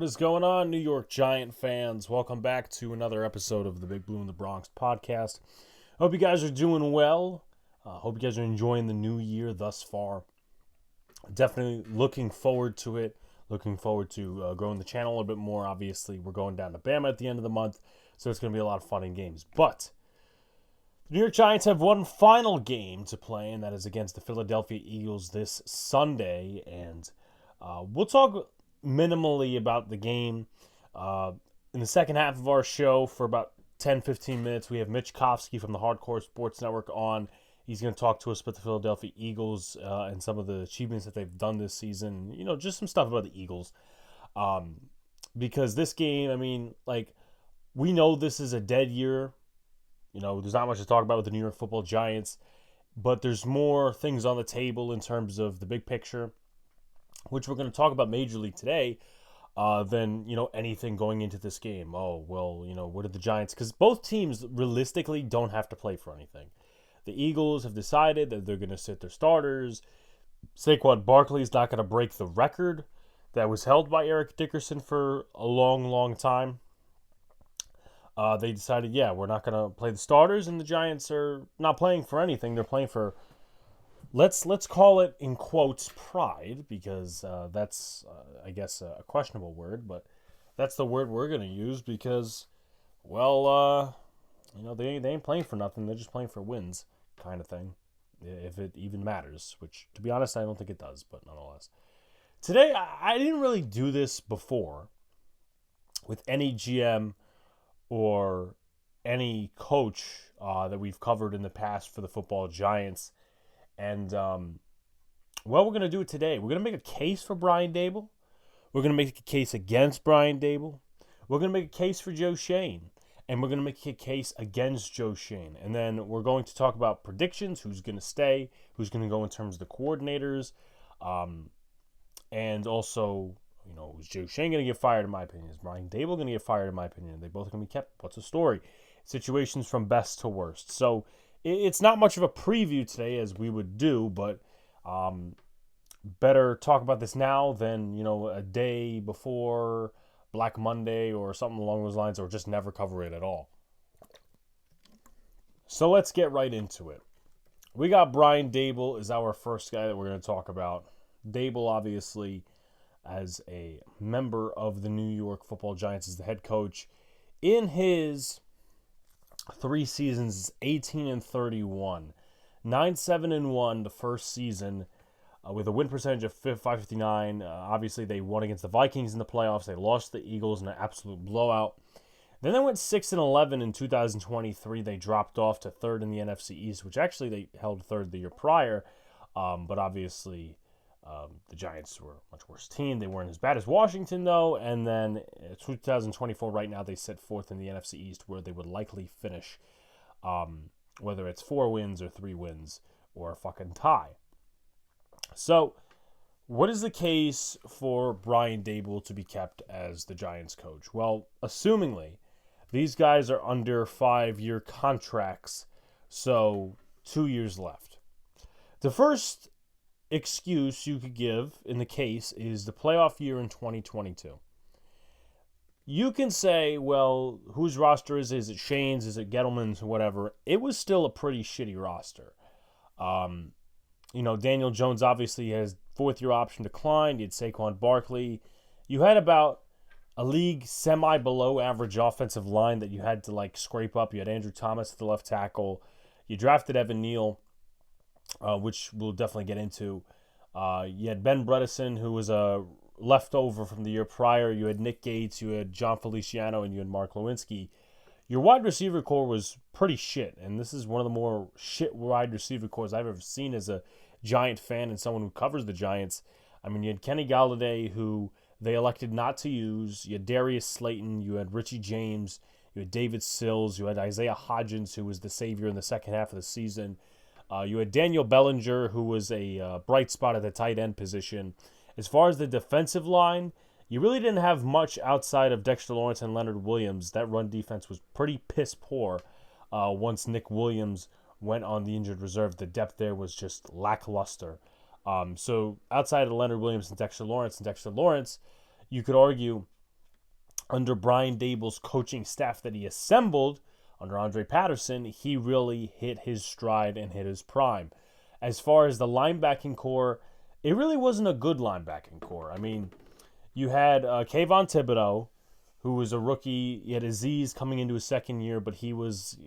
What is going on, New York Giant fans? Welcome back to another episode of the Big Blue in the Bronx podcast. Hope you guys are doing well. Hope you guys are enjoying the new year thus far. Definitely looking forward to it. Looking forward to growing the channel a little bit more. Obviously, we're going down to Bama at the end of the month, so it's going to be a lot of fun in games. But the New York Giants have one final game to play, and that is against the Philadelphia Eagles this Sunday. And we'll talk minimally about the game. In the second half of our show, for about 10-15 minutes, we have Mitch Kofsky from the Hardcore Sports Network on. He's going to talk to us about the Philadelphia Eagles and some of the achievements that they've done this season. You know, just some stuff about the Eagles. Because this game, we know this is a dead year. You know, there's not much to talk about with the New York Football Giants. But there's more things on the table in terms of the big picture, which we're going to talk about majorly today, than, anything going into this game. Oh, well, what did the Giants... Because both teams realistically don't have to play for anything. The Eagles have decided that they're going to sit their starters. Saquon Barkley is not going to break the record that was held by Eric Dickerson for a long, long time. They decided, we're not going to play the starters, and the Giants are not playing for anything. They're playing for... Let's call it, in quotes, pride, because that's, I guess, a questionable word, but that's the word we're going to use because, they ain't playing for nothing. They're just playing for wins, kind of thing, if it even matters, which, to be honest, I don't think it does, but nonetheless. Today, I didn't really do this before with any GM or any coach that we've covered in the past for the football Giants. And, we're going to do it today. We're going to make a case for Brian Daboll. We're going to make a case against Brian Daboll. We're going to make a case for Joe Schoen. And we're going to make a case against Joe Schoen. And then we're going to talk about predictions, who's going to stay, who's going to go in terms of the coordinators. And also, is Joe Schoen going to get fired, in my opinion? Is Brian Daboll going to get fired, in my opinion? They both going to be kept. What's the story? Situations from best to worst. So it's not much of a preview today as we would do, but better talk about this now than, a day before Black Monday or something along those lines, or just never cover it at all. So let's get right into it. We got Brian Daboll is our first guy that we're going to talk about. Daboll, obviously, as a member of the New York Football Giants, is the head coach. In his 3 seasons, 18-31, 9-7-1 the first season, with a win percentage of .559. Obviously, they won against the Vikings in the playoffs. They lost to the Eagles in an absolute blowout. Then they went 6-11 in 2023. They dropped off to third in the NFC East, which actually they held third the year prior. But obviously, the Giants were a much worse team. They weren't as bad as Washington, though. And then 2024, right now, they sit fourth in the NFC East, where they would likely finish, whether it's 4 wins or 3 wins or a fucking tie. So, what is the case for Brian Daboll to be kept as the Giants coach? Well, assumingly, these guys are under 5-year contracts, so 2 years left. The first excuse you could give in the case is the playoff year in 2022. You can say, well, whose roster is it? Is it Shane's? Is it Gettleman's? Whatever. It was still a pretty shitty roster. Daniel Jones obviously has 4th-year option declined. You had Saquon Barkley. You had about a league semi-below average offensive line that you had to, scrape up. You had Andrew Thomas at the left tackle. You drafted Evan Neal, which we'll definitely get into. You had Ben Bredesen, who was a leftover from the year prior. You had Nick Gates. You had John Feliciano, and you had Mark Lewinsky. Your wide receiver core was pretty shit, and this is one of the more shit wide receiver cores I've ever seen as a Giant fan and someone who covers the Giants. You had Kenny Galladay, who they elected not to use. You had Darius Slayton. You had Richie James. You had David Sills. You had Isaiah Hodgins, who was the savior in the second half of the season. You had Daniel Bellinger, who was a bright spot at the tight end position. As far as the defensive line, you really didn't have much outside of Dexter Lawrence and Leonard Williams. That run defense was pretty piss poor once Nick Williams went on the injured reserve. The depth there was just lackluster. So outside of Leonard Williams and Dexter Lawrence, you could argue under Brian Daboll's coaching staff that he assembled under Andre Patterson, he really hit his stride and hit his prime. As far as the linebacking core, it really wasn't a good linebacking core. I mean, you had Kayvon Thibodeau, who was a rookie. You had Aziz coming into his second year, but he was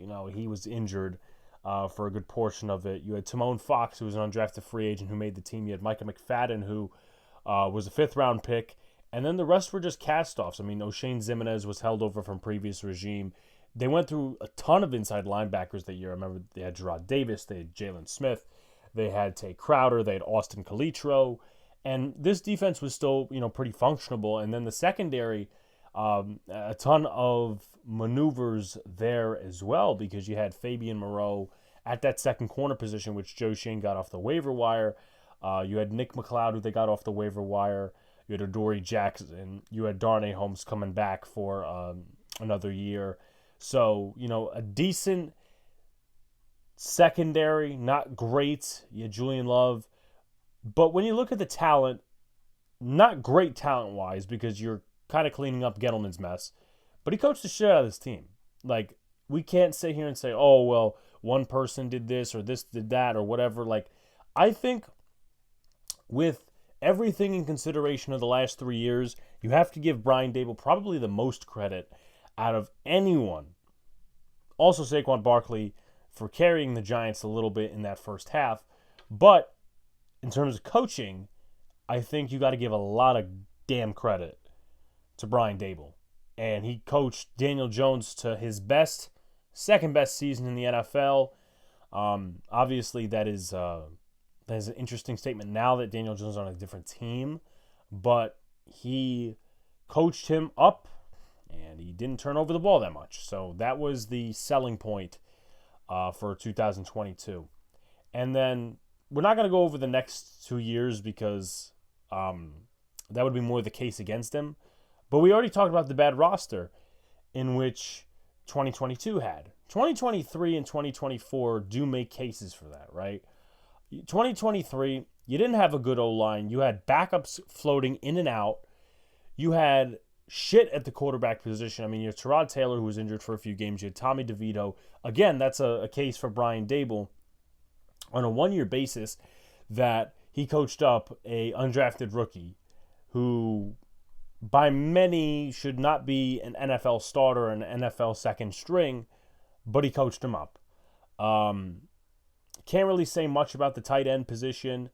injured for a good portion of it. You had Timon Fox, who was an undrafted free agent who made the team. You had Micah McFadden, who was a fifth-round pick. And then the rest were just cast-offs. I mean, O'Shane Ximenez was held over from previous regime. They went through a ton of inside linebackers that year. I remember they had Gerard Davis, they had Jalen Smith, they had Tay Crowder, they had Austin Calitro. And this defense was still, pretty functionable. And then the secondary, a ton of maneuvers there as well, because you had Fabian Moreau at that second corner position, which Joe Schoen got off the waiver wire. You had Nick McLeod, who they got off the waiver wire. You had Adoree Jackson. You had Darnay Holmes coming back for another year. So, a decent secondary, not great. You had Julian Love. But when you look at the talent, not great talent-wise, because you're kind of cleaning up Gettleman's mess. But he coached the shit out of this team. Like, we can't sit here and say, oh, well, one person did this or this did that or whatever. Like, I think with everything in consideration of the last 3 years, you have to give Brian Daboll probably the most credit out of anyone. Also Saquon Barkley for carrying the Giants a little bit in that first half. But in terms of coaching, I think you got to give a lot of damn credit to Brian Daboll. And he coached Daniel Jones to his second best season in the NFL. Obviously, that is an interesting statement now that Daniel Jones is on a different team. But he coached him up, and he didn't turn over the ball that much. So that was the selling point for 2022. And then we're not going to go over the next 2 years because that would be more the case against him. But we already talked about the bad roster in which 2022 had. 2023 and 2024 do make cases for that, right? 2023, you didn't have a good O-line. You had backups floating in and out. You had shit at the quarterback position. I mean, you had Tyrod Taylor, who was injured for a few games. You had Tommy DeVito. Again, that's a case for Brian Daboll on a one-year basis that he coached up a undrafted rookie who by many should not be an NFL starter, an NFL second string, but he coached him up. Can't really say much about the tight end position,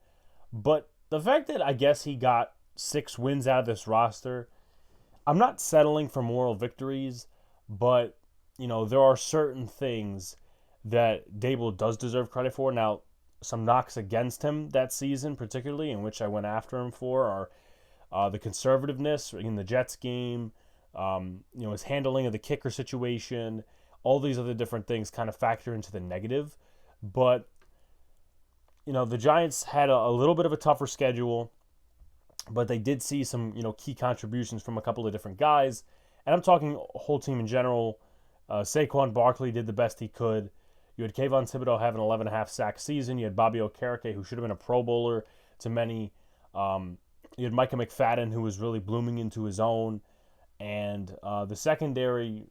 but the fact that I guess he got 6 wins out of this roster, I'm not settling for moral victories, but, there are certain things that Daboll does deserve credit for. Now, some knocks against him that season, particularly, in which I went after him for, are the conservativeness in the Jets game, his handling of the kicker situation, all these other different things kind of factor into the negative. But, the Giants had a little bit of a tougher schedule, but they did see some, key contributions from a couple of different guys. And I'm talking whole team in general. Saquon Barkley did the best he could. You had Kayvon Thibodeau having an 11.5 sack season. You had Bobby Okereke, who should have been a Pro Bowler to many. You had Micah McFadden, who was really blooming into his own. And the secondary,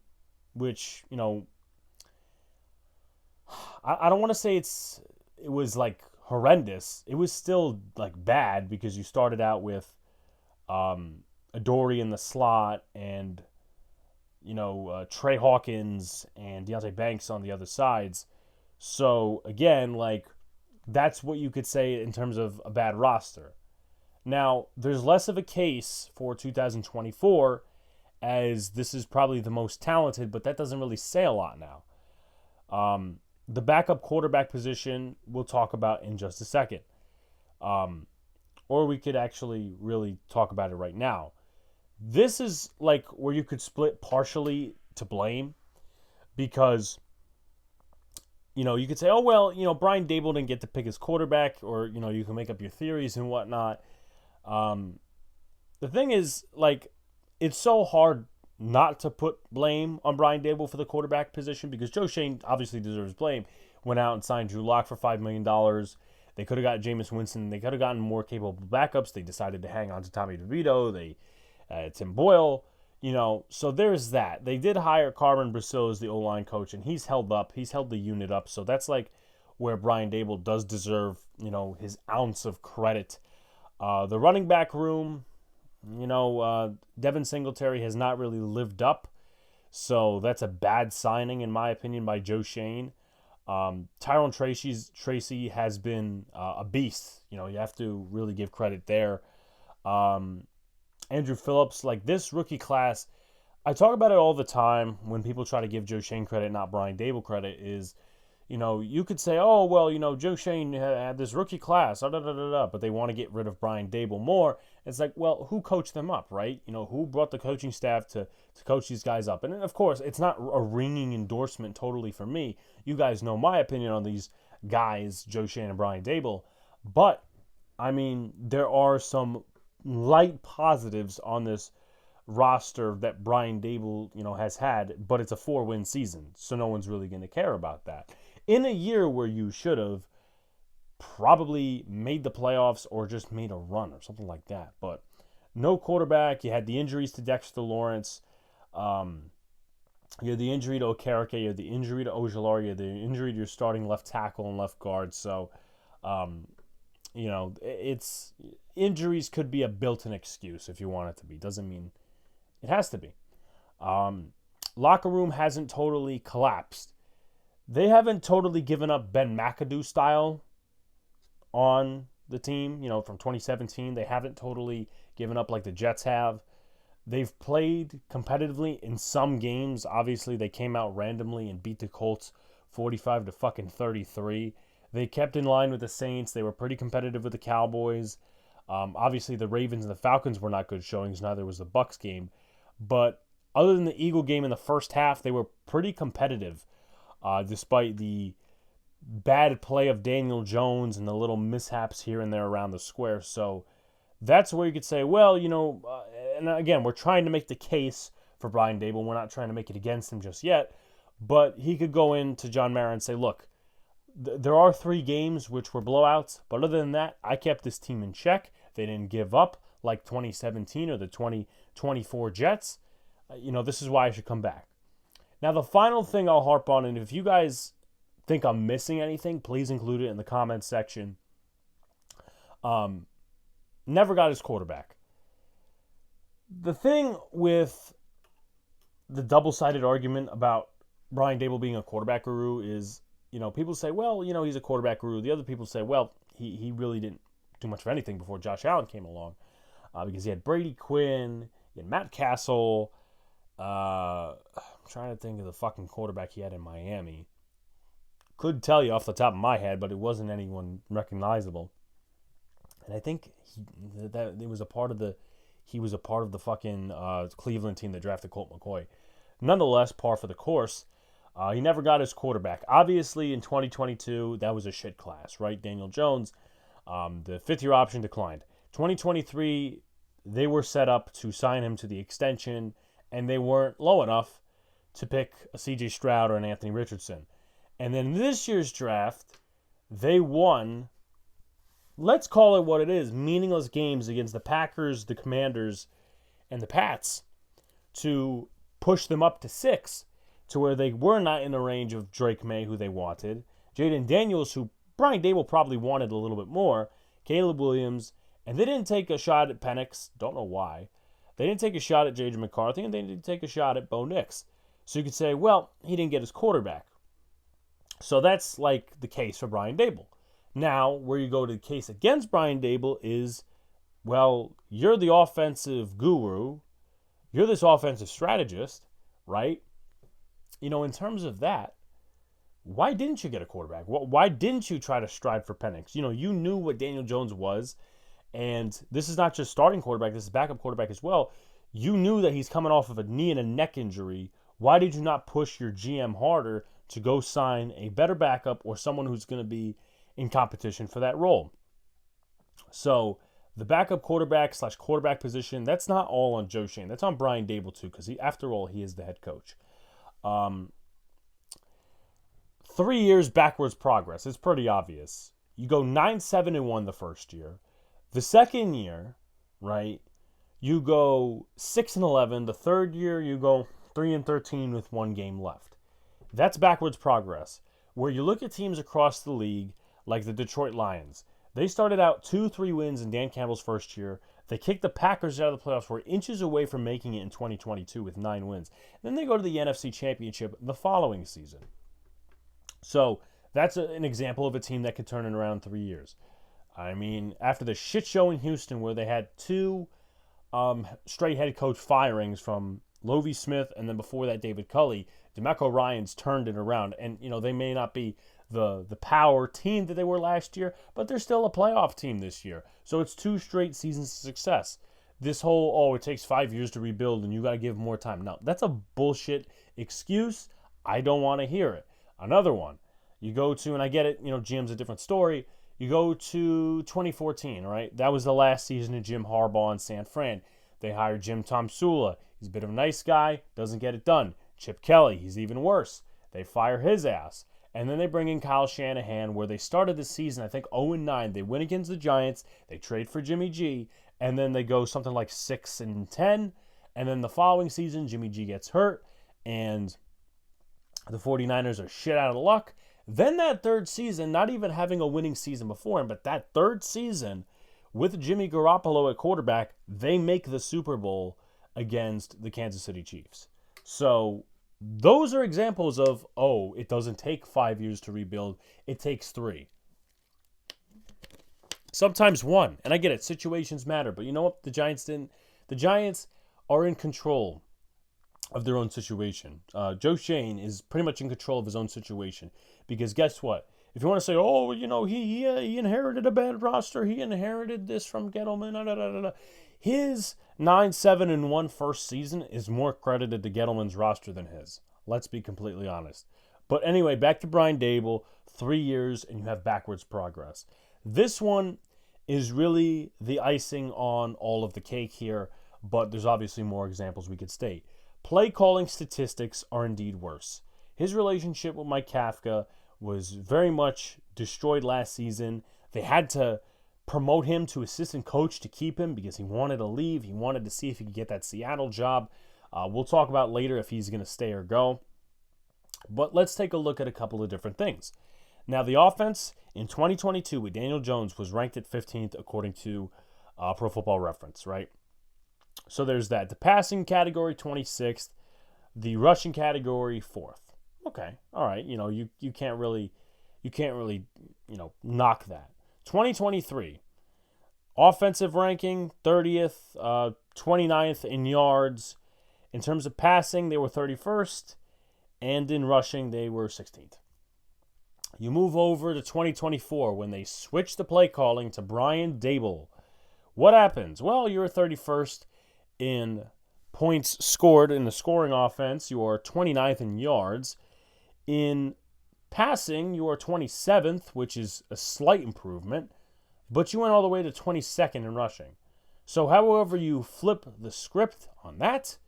which, I don't want to say it was like horrendous. It was still like bad because you started out with Adoree in the slot and, Trey Hawkins and Deontay Banks on the other sides. So, again, that's what you could say in terms of a bad roster. Now, there's less of a case for 2024 as this is probably the most talented, but that doesn't really say a lot now. The backup quarterback position we'll talk about in just a second. Or we could actually really talk about it right now. This is where you could split partially to blame because, you could say, oh, well, Brian Daboll didn't get to pick his quarterback, or, you can make up your theories and whatnot. The thing is, it's so hard not to put blame on Brian Daboll for the quarterback position because Joe Schoen obviously deserves blame. Went out and signed Drew Lock for $5 million. They could have got Jameis Winston. They could have gotten more capable backups. They decided to hang on to Tommy DeVito. Tim Boyle. So there's that. They did hire Carmen Brasil as the O-line coach, and he's held up. He's held the unit up. So that's like where Brian Daboll does deserve, his ounce of credit. The running back room, Devin Singletary has not really lived up. So that's a bad signing, in my opinion, by Joe Schoen. Tyrone Tracy has been a beast. You have to really give credit there. Andrew Phillips, like this rookie class, I talk about it all the time when people try to give Joe Schoen credit, not Brian Daboll credit, is, you could say, oh, well, Joe Schoen had this rookie class, but they want to get rid of Brian Daboll more. It's like, well, who coached them up, right? Who brought the coaching staff to coach these guys up? And of course, it's not a ringing endorsement totally for me. You guys know my opinion on these guys, Joe Schoen and Brian Daboll. But, there are some light positives on this roster that Brian Daboll, has had, but it's a 4-win season, so no one's really going to care about that. In a year where you should have probably made the playoffs or just made a run or something like that, but no quarterback. You had the injuries to Dexter Lawrence. You had the injury to Okereke. You had the injury to Ojulari. You had the injury to your starting left tackle and left guard. So, it's injuries could be a built-in excuse if you want it to be. Doesn't mean it has to be. Locker room hasn't totally collapsed. They haven't totally given up Ben McAdoo style on the team. From 2017, they haven't totally given up like the Jets have. They've played competitively in some games. Obviously, they came out randomly and beat the Colts 45-33. They kept in line with the Saints. They were pretty competitive with the Cowboys. Obviously, the Ravens and the Falcons were not good showings. Neither was the Bucs game. But other than the Eagle game in the first half, they were pretty competitive, despite the bad play of Daniel Jones and the little mishaps here and there around the square. So that's where you could say, well, and again, we're trying to make the case for Brian Daboll. We're not trying to make it against him just yet. But he could go into John Mara and say, look, there are 3 games which were blowouts, but other than that, I kept this team in check. They didn't give up like 2017 or the 2024 Jets. This is why I should come back. Now, the final thing I'll harp on, and if you guys think I'm missing anything, please include it in the comments section. Never got his quarterback. The thing with the double-sided argument about Brian Daboll being a quarterback guru is, people say, well, he's a quarterback guru. The other people say, well, he really didn't do much of anything before Josh Allen came along, because he had Brady Quinn, he had Matt Castle. I'm trying to think of the fucking quarterback he had in Miami. Couldn't tell you off the top of my head, but it wasn't anyone recognizable. And I think he was a part of the fucking Cleveland team that drafted Colt McCoy. Nonetheless, par for the course. He never got his quarterback. Obviously, in 2022, that was a shit class, right? Daniel Jones, the 5th-year option declined. 2023, they were set up to sign him to the extension, and they weren't low enough to pick a C.J. Stroud or an Anthony Richardson. And then this year's draft, they won, let's call it what it is, meaningless games against the Packers, the Commanders, and the Pats to push them up to 6, to where they were not in the range of Drake May, who they wanted, Jaden Daniels, who Brian Daboll probably wanted a little bit more, Caleb Williams, and they didn't take a shot at Penix. Don't know why. They didn't take a shot at J.J. McCarthy, and they didn't take a shot at Bo Nix. So you could say, well, he didn't get his quarterback. So that's like the case for Brian Daboll. Now, where you go to the case against Brian Daboll is, well, you're the offensive guru. You're this offensive strategist, right? In terms of that, why didn't you get a quarterback? Why didn't you try to strive for Penix? You knew what Daniel Jones was, and this is not just starting quarterback, this is backup quarterback as well. You knew that he's coming off of a knee and a neck injury. Why did you not push your GM harder to go sign a better backup or someone who's going to be in competition for that role? So the backup quarterback / quarterback position, that's not all on Joe Schoen. That's on Brian Daboll too, because after all, he is the head coach. 3 years backwards progress. It's pretty obvious. You go 9-7-1 the first year. The second year, right, You go 6-11. The third year, you go 3-13 with one game left. That's backwards progress. Where you look at teams across the league, like the Detroit Lions, they started out 2-3 wins in Dan Campbell's first year. They kicked the Packers out of the playoffs, were inches away from making it in 2022 with 9 wins. Then they go to the NFC Championship the following season. So that's an example of a team that could turn it around in 3 years. I mean, after the shit show in Houston where they had 2 straight head coach firings from Lovie Smith and then before that David Culley, DeMeco Ryans turned it around. And, they may not be the power team that they were last year, but they're still a playoff team this year. So it's 2 straight seasons of success. This whole, it takes 5 years to rebuild and you got to give more time. No, that's a bullshit excuse. I don't want to hear it. Another one, you go to, and I get it, GM's a different story. You go to 2014, right? That was the last season of Jim Harbaugh in San Fran. They hired Jim Tomsula. He's a bit of a nice guy, doesn't get it done. Chip Kelly, he's even worse. They fire his ass. And then they bring in Kyle Shanahan, where they started the season, I think, 0-9. They win against the Giants. They trade for Jimmy G. And then they go something like 6-10. And then the following season, Jimmy G gets hurt. And the 49ers are shit out of luck. Then that third season, not even having a winning season before him, but that third season with Jimmy Garoppolo at quarterback, they make the Super Bowl against the Kansas City Chiefs. So those are examples of, it doesn't take 5 years to rebuild. It takes 3. Sometimes 1. And I get it. Situations matter. But you know what? The Giants didn't. The Giants are in control of their own situation. Joe Schoen is pretty much in control of his own situation. Because guess what? If you want to say, he inherited a bad roster. He inherited this from Gettleman. His 9-7-1 first season is more credited to Gettleman's roster than his. Let's be completely honest. But anyway, back to Brian Daboll. 3 years and you have backwards progress. This one is really the icing on all of the cake here. But there's obviously more examples we could state. Play calling statistics are indeed worse. His relationship with Mike Kafka was very much destroyed last season. They had to promote him to assistant coach to keep him because he wanted to leave. He wanted to see if he could get that Seattle job. We'll talk about later if he's going to stay or go. But let's take a look at a couple of different things. Now, the offense in 2022 with Daniel Jones was ranked at 15th according to Pro Football Reference, right? So there's that. The passing category, 26th. The rushing category, 4th. Okay, all right. You can't really knock that. 2023, offensive ranking, 30th, 29th in yards. In terms of passing, they were 31st, and in rushing, they were 16th. You move over to 2024 when they switched the play calling to Brian Daboll. What happens? Well, you're 31st in points scored in the scoring offense. You are 29th in yards. In passing, you are 27th, which is a slight improvement, but you went all the way to 22nd in rushing. So however you flip the script on that,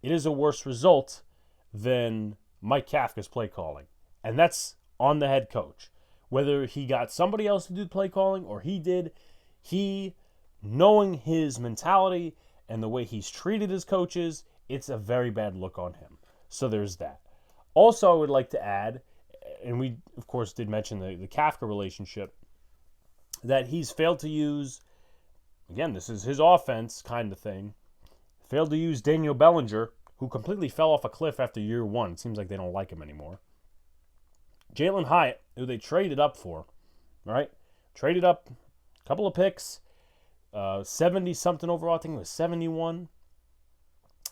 it is a worse result than Mike Kafka's play calling. And that's on the head coach. Whether he got somebody else to do the play calling or he did, knowing his mentality and the way he's treated his coaches, it's a very bad look on him. So there's that. Also, I would like to add, and we, of course, did mention the Kafka relationship, that he's failed to use, again, this is his offense kind of thing, failed to use Daniel Bellinger, who completely fell off a cliff after year 1. It seems like they don't like him anymore. Jalen Hyatt, who they traded up for, right? Traded up a couple of picks, 70-something overall. I think it was 71.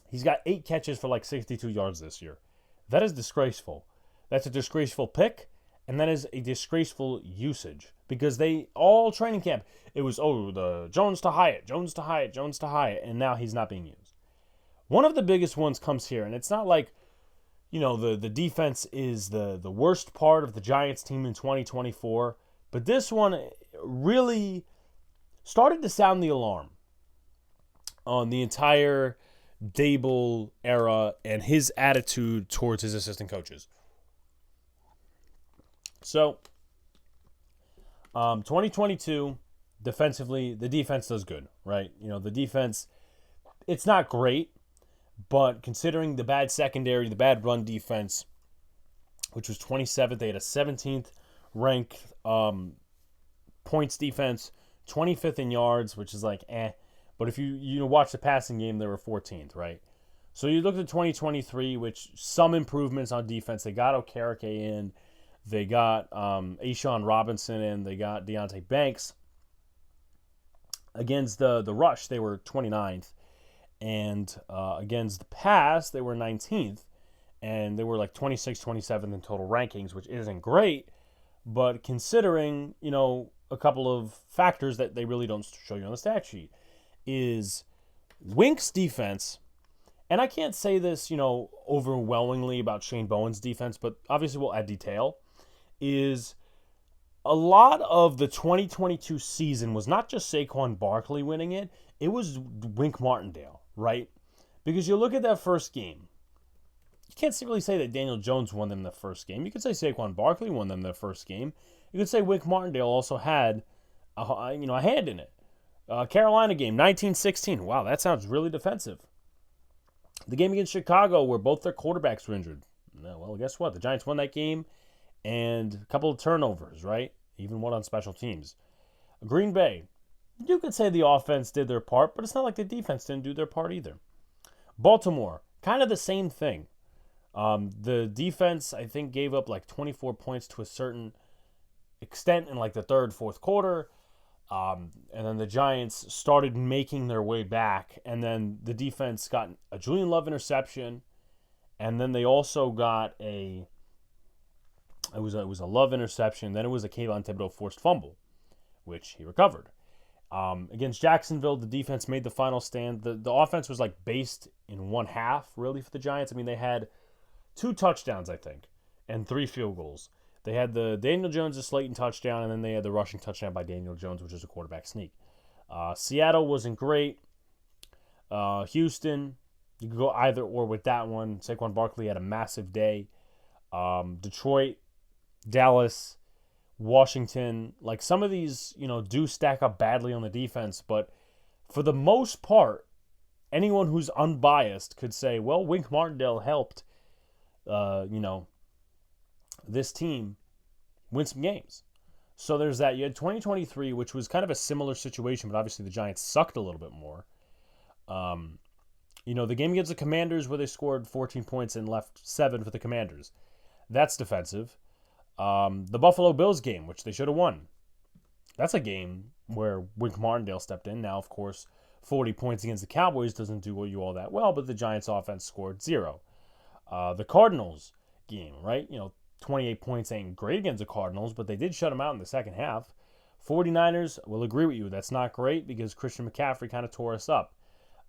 He's got 8 catches for like 62 yards this year. That is disgraceful. That's a disgraceful pick, and that is a disgraceful usage. Because they, all training camp, it was, the Jones to Hyatt, Jones to Hyatt, Jones to Hyatt, and now he's not being used. One of the biggest ones comes here, and it's not like, the defense is the worst part of the Giants team in 2024, but this one really started to sound the alarm on the entire Daboll era and his attitude towards his assistant coaches. So, 2022, defensively, the defense does good, right? The defense It's not great, but considering the bad secondary, the bad run defense, which was 27th, they had a 17th ranked points defense, 25th in yards, which is like eh. But if you watch the passing game, they were 14th, right? So you look at 2023, which some improvements on defense. They got Okereke in. They got Ashawn Robinson in. They got Deontay Banks. Against the rush, they were 29th. And against the pass, they were 19th. And they were like 26th, 27th in total rankings, which isn't great. But considering, a couple of factors that they really don't show you on the stat sheet is Wink's defense. And I can't say this, overwhelmingly about Shane Bowen's defense, but obviously we'll add detail, is a lot of the 2022 season was not just Saquon Barkley winning it, it was Wink Martindale, right? Because you look at that first game, you can't really say that Daniel Jones won them the first game. You could say Saquon Barkley won them the first game. You could say Wink Martindale also had a hand in it. Carolina game, 19-16. Wow, that sounds really defensive. The game against Chicago where both their quarterbacks were injured. Well, guess what? The Giants won that game and a couple of turnovers, right? Even one on special teams. Green Bay, you could say the offense did their part, but it's not like the defense didn't do their part either. Baltimore, kind of the same thing. The defense, I think, gave up like 24 points to a certain extent in like the third, fourth quarter. And then the Giants started making their way back. And then the defense got a Julian Love interception. And then they also got it was a Love interception. Then it was a Kayvon Thibodeau forced fumble, which he recovered. Against Jacksonville, the defense made the final stand. The offense was like based in one half, really, for the Giants. I mean, they had 2 touchdowns, I think, and 3 field goals. They had the Daniel Jones to Slayton touchdown, and then they had the rushing touchdown by Daniel Jones, which is a quarterback sneak. Seattle wasn't great. Houston, you could go either or with that one. Saquon Barkley had a massive day. Detroit, Dallas, Washington, like some of these, do stack up badly on the defense, but for the most part, anyone who's unbiased could say, well, Wink Martindale helped, this team win some games. So there's that. You had 2023, which was kind of a similar situation, but obviously the Giants sucked a little bit more. The game against the Commanders where they scored 14 points and left 7 for the Commanders. That's defensive. The Buffalo Bills game, which they should have won. That's a game where Wink Martindale stepped in. Now, of course, 40 points against the Cowboys doesn't do you all that well, but the Giants offense scored 0. The Cardinals game, right? 28 points ain't great against the Cardinals, but they did shut them out in the second half. 49ers, will agree with you. That's not great because Christian McCaffrey kind of tore us up.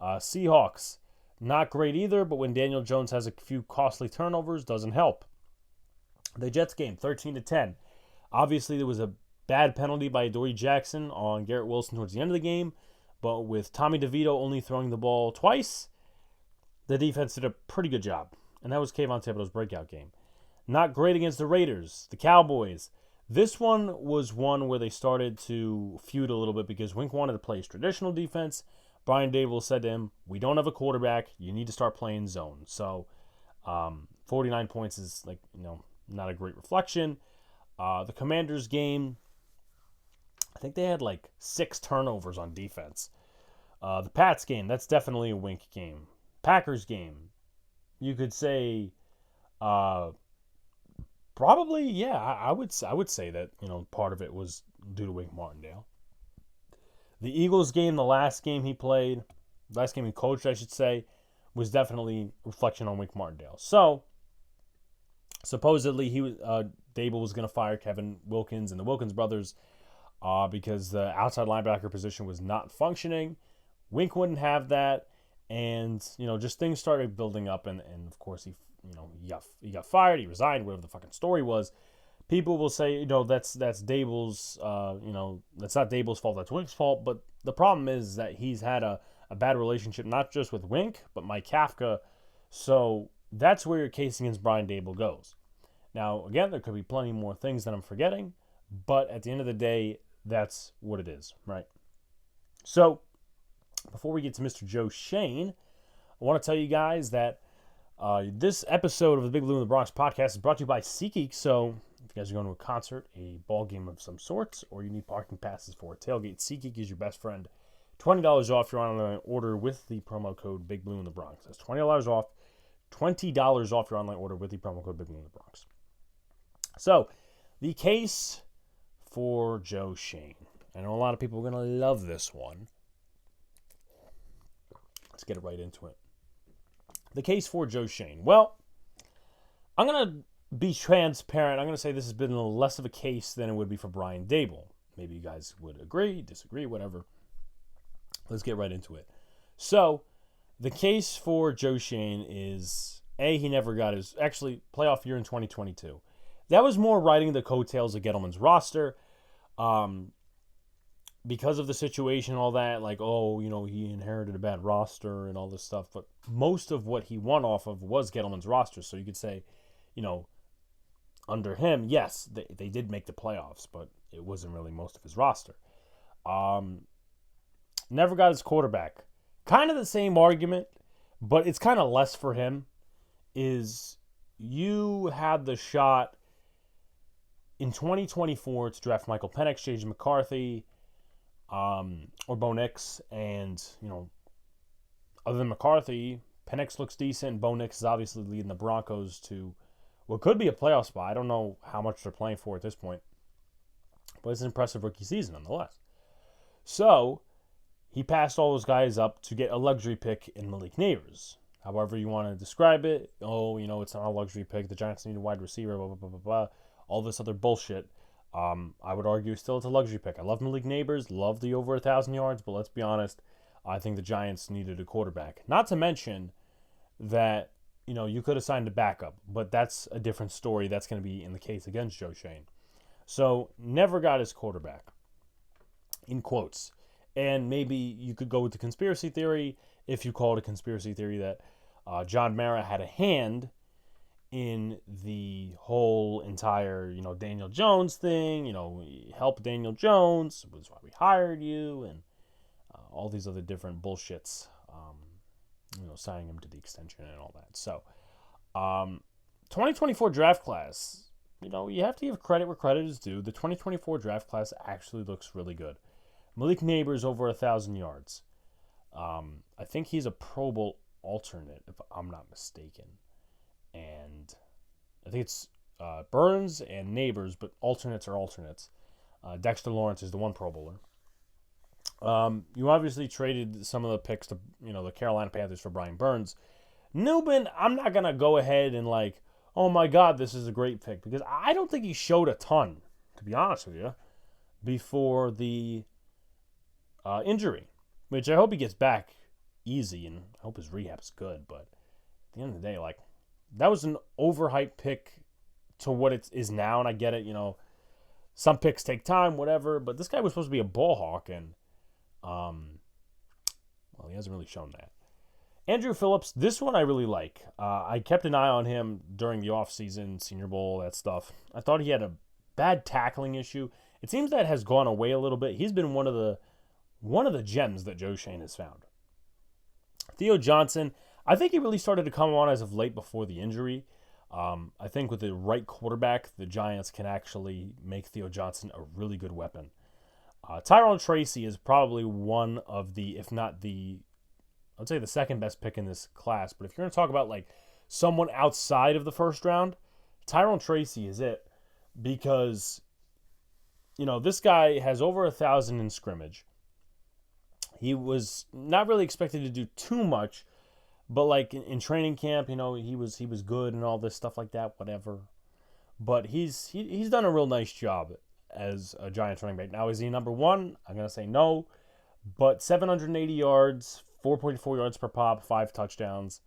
Seahawks, not great either, but when Daniel Jones has a few costly turnovers, doesn't help. The Jets game, 13-10. Obviously, there was a bad penalty by Adoree Jackson on Garrett Wilson towards the end of the game, but with Tommy DeVito only throwing the ball twice, the defense did a pretty good job, and that was Kayvon Thibodeau's breakout game. Not great against the Raiders, the Cowboys. This one was one where they started to feud a little bit because Wink wanted to play his traditional defense. Brian Daboll said to him, we don't have a quarterback. You need to start playing zone. So 49 points is not a great reflection. The Commanders game, I think they had 6 turnovers on defense. The Pats game, that's definitely a Wink game. Packers game, you could say probably, yeah, I would say that, part of it was due to Wink Martindale. The Eagles game, the last game he coached, I should say, was definitely a reflection on Wink Martindale. So, supposedly, Daboll was going to fire Kevin Wilkins and the Wilkins brothers because the outside linebacker position was not functioning. Wink wouldn't have that, and just things started building up, and of course he got fired, he resigned, whatever the fucking story was. People will say, that's Daboll's, that's not Daboll's fault, that's Wink's fault. But the problem is that he's had a bad relationship, not just with Wink, but Mike Kafka. So that's where your case against Brian Daboll goes. Now, again, there could be plenty more things that I'm forgetting, but at the end of the day, that's what it is, right? So Before we get to Mr. Joe Schoen, I want to tell you guys that this episode of the Big Blue in the Bronx podcast is brought to you by SeatGeek. So if you guys are going to a concert, a ball game of some sorts, or you need parking passes for a tailgate, SeatGeek is your best friend. $20 off your online order with the promo code Big Blue in the Bronx. That's $20 off. $20 off your online order with the promo code Big Blue in the Bronx. So, the case for Joe Schoen. I know a lot of people are going to love this one. Let's get right into it. The case for Joe Schoen. Well, I'm going to be transparent. I'm going to say this has been less of a case than it would be for Brian Daboll. Maybe you guys would agree, disagree, whatever. Let's get right into it. So, the case for Joe Schoen is, he never got his, playoff year in 2022. That was more riding the coattails of Gettleman's roster. Because of the situation, all that, he inherited a bad roster and all this stuff. But most of what he won off of was Gettleman's roster. So you could say, under him, yes, they did make the playoffs, but it wasn't really most of his roster. Never got his quarterback. Kind of the same argument, but it's kind of less for him, is you had the shot in 2024 to draft Michael Penix, J.J. McCarthy, or Bo Nix, and, other than McCarthy, Penix looks decent. Bo Nix is obviously leading the Broncos to what could be a playoff spot. I don't know how much they're playing for at this point, but it's an impressive rookie season nonetheless. So, he passed all those guys up to get a luxury pick in Malik Nabers. However you want to describe it, it's not a luxury pick. The Giants need a wide receiver, blah, blah, blah, blah, blah. All this other bullshit. I would argue still it's a luxury pick. I love Malik Nabers, love the over 1,000 yards, but let's be honest, I think the Giants needed a quarterback. Not to mention that, you could have signed a backup, but that's a different story. That's going to be in the case against Joe Schoen. So, never got his quarterback, in quotes. And maybe you could go with the conspiracy theory, if you call it a conspiracy theory, that John Mara had a hand in the whole entire, Daniel Jones thing, help Daniel Jones, was why we hired you, and all these other different bullshits, signing him to the extension and all that. So, 2024 draft class, you have to give credit where credit is due. The 2024 draft class actually looks really good. Malik Nabers over 1,000 yards. I think he's a Pro Bowl alternate, if I'm not mistaken. And I think it's Burns and Nabers, but alternates are alternates. Dexter Lawrence is the one Pro Bowler. You obviously traded some of the picks to, the Carolina Panthers for Brian Burns. Newman, I'm not going to go ahead and oh my God, this is a great pick, because I don't think he showed a ton, to be honest with you, before the injury, which I hope he gets back easy, and I hope his rehab is good. But at the end of the day, that was an overhyped pick to what it is now, and I get it. Some picks take time, whatever. But this guy was supposed to be a ball hawk, and he hasn't really shown that. Andrew Phillips, this one I really like. I kept an eye on him during the offseason, Senior Bowl, that stuff. I thought he had a bad tackling issue. It seems that has gone away a little bit. He's been one of the gems that Joe Schoen has found. Theo Johnson, I think he really started to come on as of late before the injury. I think with the right quarterback, the Giants can actually make Theo Johnson a really good weapon. Tyrone Tracy is probably one of the, if not the, I'd say the second best pick in this class. But if you're going to talk about someone outside of the first round, Tyrone Tracy is it, because this guy has over 1,000 in scrimmage. He was not really expected to do too much, but in training camp, he was good and all this stuff like that, whatever. But he's done a real nice job as a Giants running back. Now, is he number one? I'm gonna say no, but 780 yards, 4.4 yards per pop, 5 touchdowns,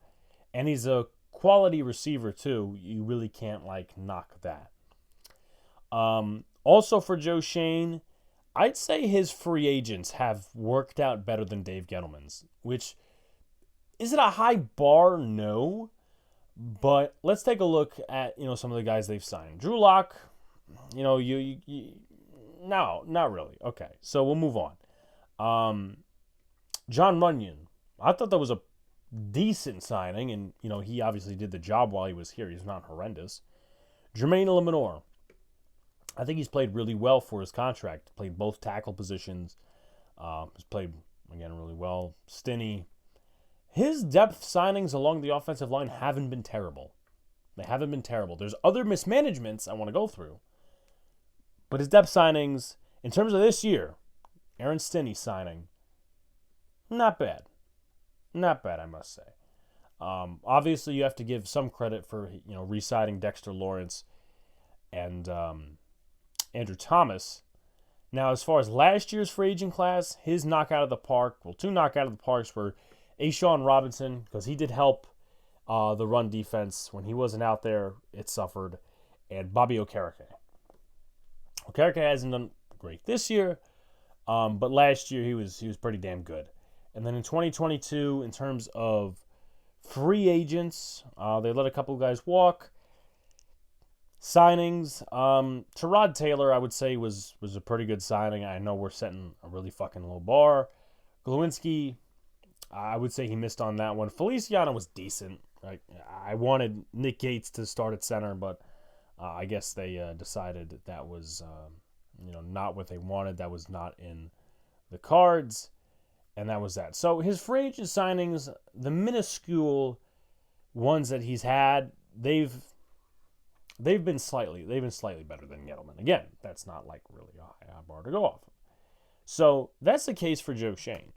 and he's a quality receiver too. You really can't knock that. Also for Joe Schoen, I'd say his free agents have worked out better than Dave Gettleman's, which, is it a high bar? No. But let's take a look at, some of the guys they've signed. Drew Lock, no, not really. Okay, so we'll move on. John Runyon. I thought that was a decent signing, and, he obviously did the job while he was here. He's not horrendous. Jermaine Lemonor. I think he's played really well for his contract. Played both tackle positions. He's played, again, really well. Stinney. His depth signings along the offensive line haven't been terrible. They haven't been terrible. There's other mismanagements I want to go through. But his depth signings, in terms of this year, Aaron Stinney signing, not bad. Not bad, I must say. Obviously, you have to give some credit for, re-signing Dexter Lawrence and Andrew Thomas. Now, as far as last year's free agent class, his knockout of the park, two knockout of the parks were Ashawn Robinson, because he did help the run defense. When he wasn't out there, it suffered. And Bobby Okereke. Okereke hasn't done great this year, but last year he was pretty damn good. And then in 2022, in terms of free agents, they let a couple of guys walk. Signings, Tyrod Taylor, I would say, was a pretty good signing. I know we're setting a really fucking low bar. Glowinski, I would say he missed on that one. Feliciano was decent. I wanted Nick Gates to start at center, but I guess they decided that was not what they wanted. That was not in the cards, and that was that. So his free agent signings, the minuscule ones that he's had, they've been slightly better than Gettleman. Again, that's not like really a high bar to go off of. So that's the case for Joe Schoen.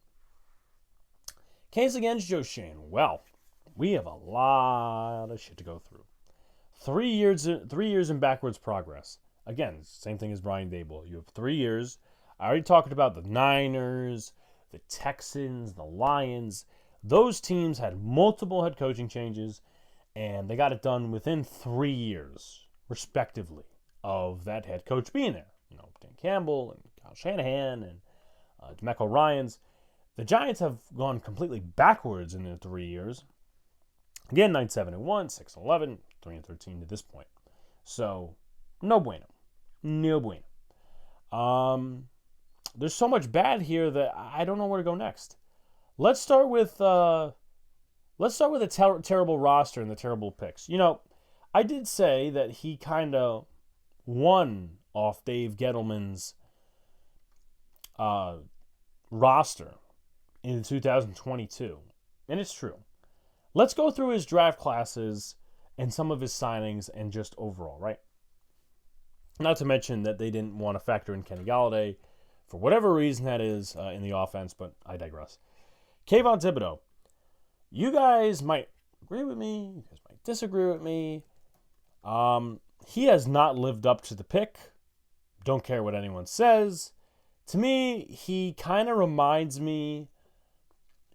Case against Joe Schoen. Well, we have a lot of shit to go through. 3 years in backwards progress. Again, same thing as Brian Daboll. You have 3 years. I already talked about the Niners, the Texans, the Lions. Those teams had multiple head coaching changes, and they got it done within 3 years, respectively, of that head coach being there. Dan Campbell and Kyle Shanahan and DeMeco Ryans. The Giants have gone completely backwards in their 3 years. Again, 9-7-1, 6-11, 3-13 to this point. So, no bueno. No bueno. There's so much bad here that I don't know where to go next. Let's start with a terrible roster and the terrible picks. I did say that he kind of won off Dave Gettleman's roster in 2022. And it's true. Let's go through his draft classes and some of his signings and just overall, right? Not to mention that they didn't want to factor in Kenny Golladay for whatever reason that is in the offense, but I digress. Kayvon Thibodeau. You guys might agree with me. You guys might disagree with me. He has not lived up to the pick. Don't care what anyone says. To me, he kind of reminds me,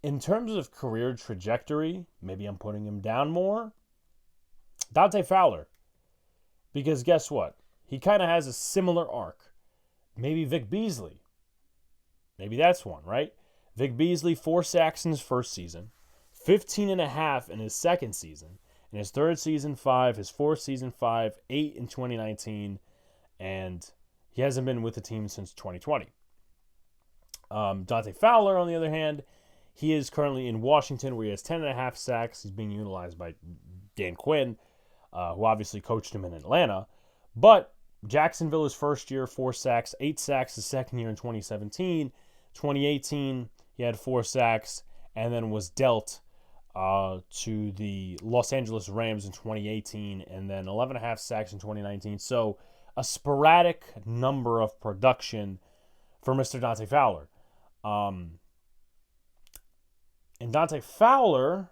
in terms of career trajectory, maybe I'm putting him down more, Dante Fowler. Because guess what? He kind of has a similar arc. Maybe Vic Beasley. Maybe that's one, right? Vic Beasley, 4 sacks in his first season, 15.5 in his second season, in his third season, 5, his fourth season, 5, 8 in 2019, and he hasn't been with the team since 2020. Dante Fowler, on the other hand, he is currently in Washington, where he has 10.5 sacks. He's being utilized by Dan Quinn, who obviously coached him in Atlanta. But Jacksonville, his first year, 4 sacks, 8 sacks his second year in 2017. 2018, he had 4 sacks, and then was dealt to the Los Angeles Rams in 2018, and then 11.5 sacks in 2019. So a sporadic number of production for Mr. Dante Fowler. And Dante Fowler,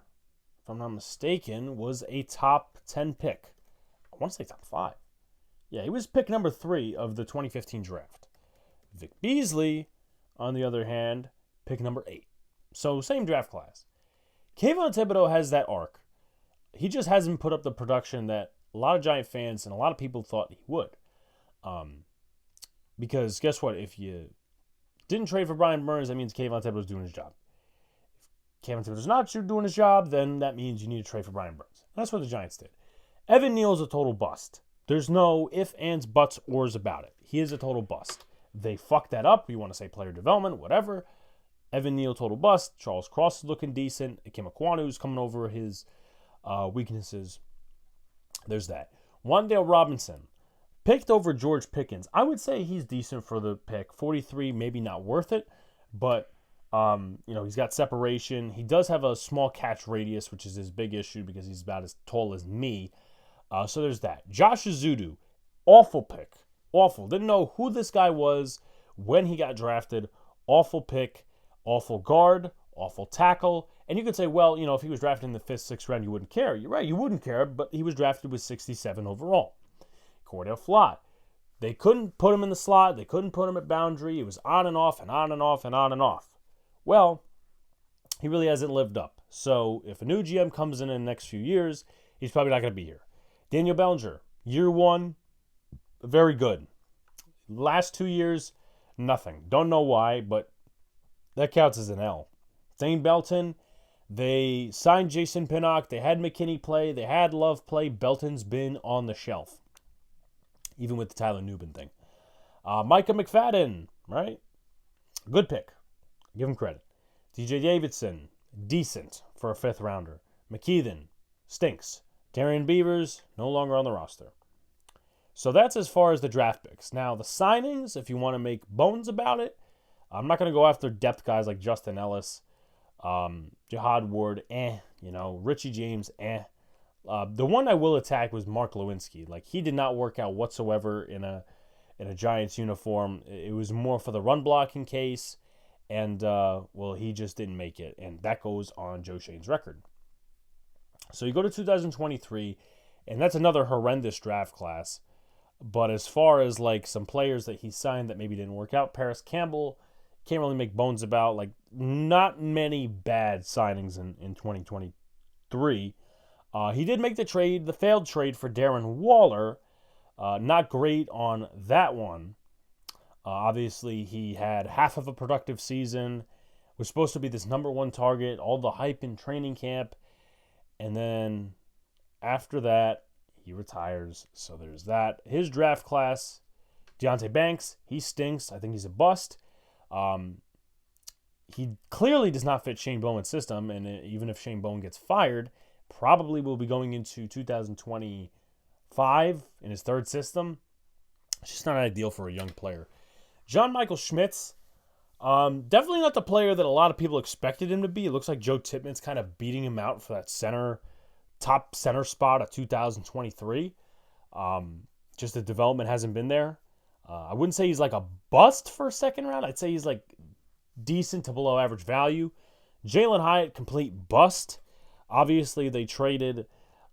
if I'm not mistaken, was a top 10 pick. I want to say top 5. Yeah, he was pick number 3 of the 2015 draft. Vic Beasley, on the other hand, pick number 8. So same draft class. Kayvon Thibodeau has that arc. He just hasn't put up the production that a lot of Giant fans and a lot of people thought he would. Because guess what? If you didn't trade for Brian Burns, that means Kayvon Thibodeau's doing his job. If Kayvon Thibodeau's not doing his job, then that means you need to trade for Brian Burns. And that's what the Giants did. Evan Neal's a total bust. There's no ifs, ands, buts, ors about it. He is a total bust. They fucked that up. You want to say player development, whatever. Evan Neal, total bust. Charles Cross is looking decent. Ikem Ekwonu's coming over his weaknesses. There's that. Wandale Robinson, picked over George Pickens. I would say he's decent for the pick. 43, maybe not worth it, but he's got separation. He does have a small catch radius, which is his big issue because he's about as tall as me. So there's that. Josh Azudu, awful pick. Awful. Didn't know who this guy was when he got drafted. Awful pick. Awful guard. Awful tackle. And you could say, well, if he was drafted in the 5th, 6th round, you wouldn't care. You're right, you wouldn't care, but he was drafted with 67 overall. Cordell Flott. They couldn't put him in the slot. They couldn't put him at boundary. It was on and off and on and off and on and off. Well, he really hasn't lived up. So if a new GM comes in the next few years, he's probably not going to be here. Daniel Bellinger, year 1, very good. Last 2 years, nothing. Don't know why, but that counts as an L. Zane Belton, they signed Jason Pinnock. They had McKinney play. They had Love play. Belton's been on the shelf, even with the Tyler Nubin thing. Micah McFadden, right? Good pick. Give him credit. DJ Davidson, decent for a 5th rounder. McKeithen, stinks. Darian Beavers, no longer on the roster. So that's as far as the draft picks. Now, the signings, if you want to make bones about it, I'm not going to go after depth guys like Justin Ellis, Jihad Ward, Richie James, The one I will attack was Mark Lewinsky. Like, he did not work out whatsoever in a Giants uniform. It was more for the run blocking case, and, he just didn't make it. And that goes on Joe Schoen's record. So you go to 2023, and that's another horrendous draft class. But as far as, like, some players that he signed that maybe didn't work out, Paris Campbell, can't really make bones about. Like, not many bad signings in 2023. He did make the failed trade for Darren Waller. Not great on that one. Obviously, he had half of a productive season. Was supposed to be this number one target. All the hype in training camp. And then after that, he retires. So there's that. His draft class, Deonte Banks, he stinks. I think he's a bust. He clearly does not fit Shane Bowen's system. And even if Shane Bowen gets fired, probably will be going into 2025 in his third system. It's just not ideal for a young player. John Michael Schmitz, definitely not the player that a lot of people expected him to be. It looks like Joe Tippmann's kind of beating him out for that top center spot of 2023. Just the development hasn't been there. I wouldn't say he's like a bust for a second round. I'd say he's like decent to below average value. Jalen Hyatt, complete bust. Obviously, they traded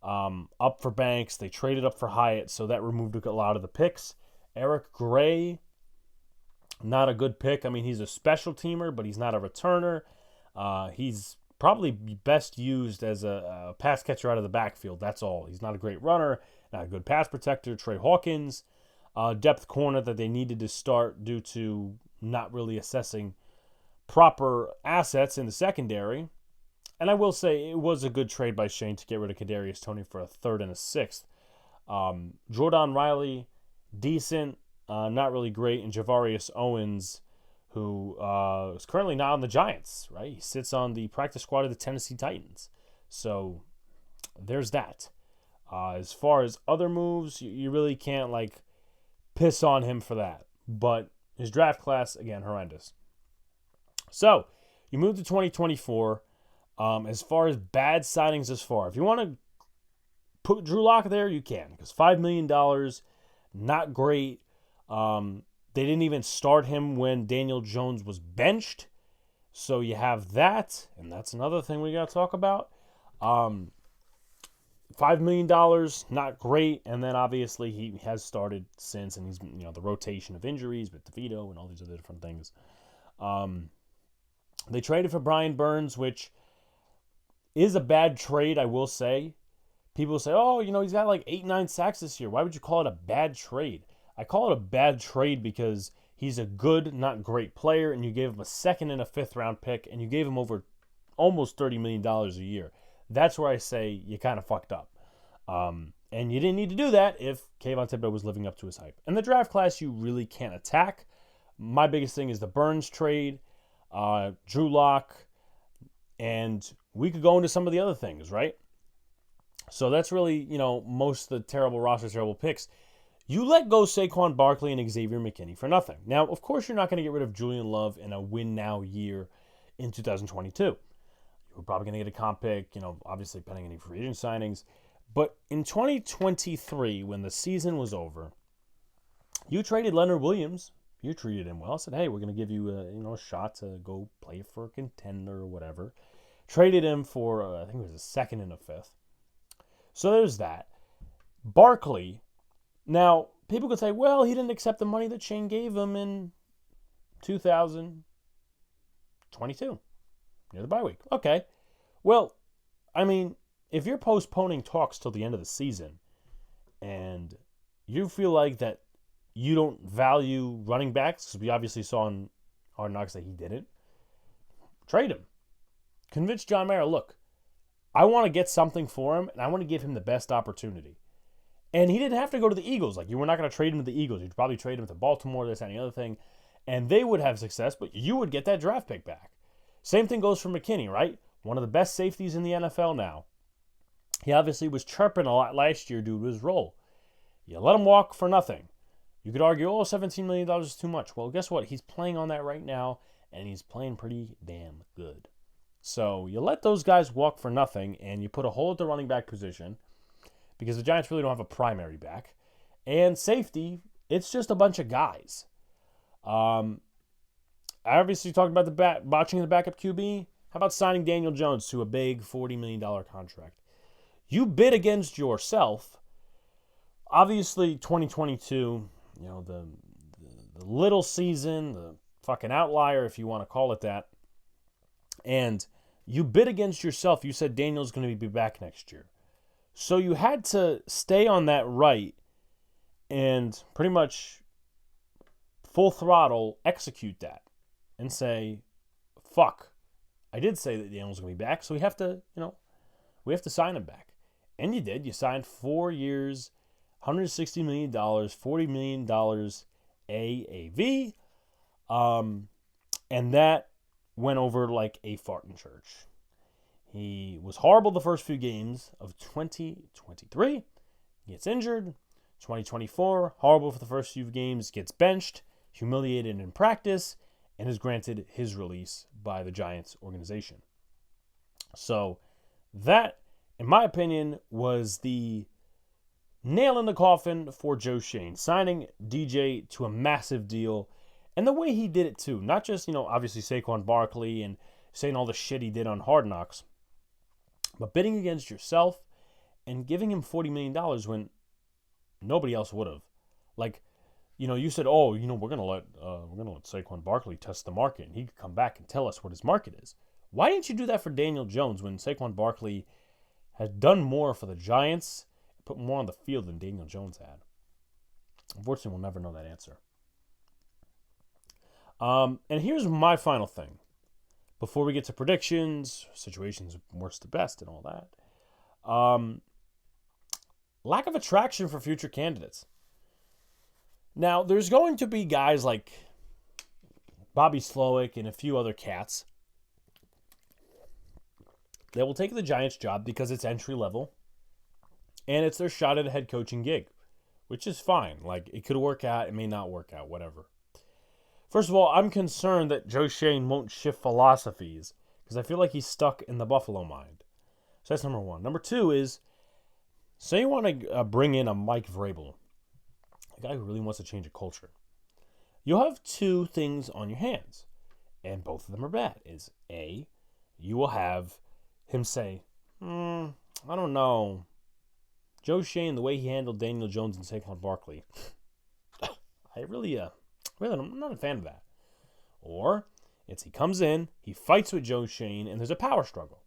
up for Banks. They traded up for Hyatt, so that removed a lot of the picks. Eric Gray, not a good pick. I mean, he's a special teamer, but he's not a returner. He's probably best used as a pass catcher out of the backfield. That's all. He's not a great runner, not a good pass protector. Trey Hawkins, depth corner that they needed to start due to not really assessing proper assets in the secondary. And I will say it was a good trade by Shane to get rid of Kadarius Toney for a third and a sixth. Jordan Riley, decent, not really great. And Javarius Owens, who is currently not on the Giants, right? He sits on the practice squad of the Tennessee Titans. So there's that. As far as other moves, you really can't, like, piss on him for that. But his draft class, again, horrendous. So you move to 2024. As far as bad signings if you want to put Drew Lock there, you can. Because $5 million, not great. They didn't even start him when Daniel Jones was benched. So you have that. And that's another thing we got to talk about. $5 million, not great. And then obviously he has started since. And he's, the rotation of injuries with DeVito and all these other different things. They traded for Brian Burns, which is a bad trade, I will say. People say, he's got like 8-9 sacks this year. Why would you call it a bad trade? I call it a bad trade because he's a good, not great player, and you gave him a second and a fifth round pick, and you gave him over almost $30 million a year. That's where I say you kind of fucked up. And you didn't need to do that if Kayvon Thibodeau was living up to his hype. And the draft class you really can't attack. My biggest thing is the Burns trade. Drew Lock, and we could go into some of the other things, right? So that's really, most of the terrible roster, terrible picks. You let go Saquon Barkley and Xavier McKinney for nothing. Now, of course, you're not going to get rid of Julian Love in a win-now year in 2022. You're probably going to get a comp pick, obviously pending any free agent signings. But in 2023, when the season was over, you traded Leonard Williams. You treated him well. Said, hey, we're going to give you a shot to go play for a contender or whatever. Traded him for, I think it was a second and a fifth. So there's that. Barkley. Now, people could say, well, he didn't accept the money that Shane gave him in 2022, near the bye week. Okay. Well, I mean, if you're postponing talks till the end of the season and you feel like that you don't value running backs, because we obviously saw in Hard Knocks that he didn't, trade him. Convince John Mara, look, I want to get something for him, and I want to give him the best opportunity. And he didn't have to go to the Eagles. Like, you were not going to trade him to the Eagles. You'd probably trade him to Baltimore, this, and the other thing. And they would have success, but you would get that draft pick back. Same thing goes for McKinney, right? One of the best safeties in the NFL now. He obviously was chirping a lot last year due to his role. You let him walk for nothing. You could argue, $17 million is too much. Well, guess what? He's playing on that right now, and he's playing pretty damn good. So you let those guys walk for nothing, and you put a hole at the running back position, because the Giants really don't have a primary back. And safety, it's just a bunch of guys. I obviously talked about the botching of the backup QB. How about signing Daniel Jones to a big $40 million contract? You bid against yourself. Obviously, 2022, the little season, the fucking outlier, if you want to call it that. And you bid against yourself. You said Daniel's going to be back next year. So you had to stay on that right and pretty much full throttle execute that and say, fuck, I did say that Daniel's going to be back, so we have to sign him back. And you did. You signed 4 years, $160 million, $40 million AAV, and that went over like a fart in church. He was horrible the first few games of 2023. Gets injured. 2024, horrible for the first few games. Gets benched, humiliated in practice, and is granted his release by the Giants organization. So that, in my opinion, was the nail in the coffin for Joe Schoen. Signing DJ to a massive deal. And the way he did it too. Not just, obviously Saquon Barkley and saying all the shit he did on Hard Knocks. But bidding against yourself and giving him $40 million when nobody else would have. Like, you said, we're gonna let Saquon Barkley test the market and he could come back and tell us what his market is. Why didn't you do that for Daniel Jones when Saquon Barkley has done more for the Giants, put more on the field than Daniel Jones had? Unfortunately, we'll never know that answer. And here's my final thing. Before we get to predictions, situations worst to best, and all that. Lack of attraction for future candidates. Now, there's going to be guys like Bobby Slowick and a few other cats that will take the Giants job because it's entry level and it's their shot at a head coaching gig, which is fine. Like, it could work out, it may not work out, whatever. First of all, I'm concerned that Joe Schoen won't shift philosophies because I feel like he's stuck in the Buffalo mind. So that's number one. Number two is, say you want to bring in a Mike Vrabel, a guy who really wants to change a culture. You'll have two things on your hands, and both of them are bad. Is A, you will have him say, I don't know, Joe Schoen, the way he handled Daniel Jones and Saquon Barkley, I'm not a fan of that. Or it's he comes in, he fights with Joe Schoen, and there's a power struggle.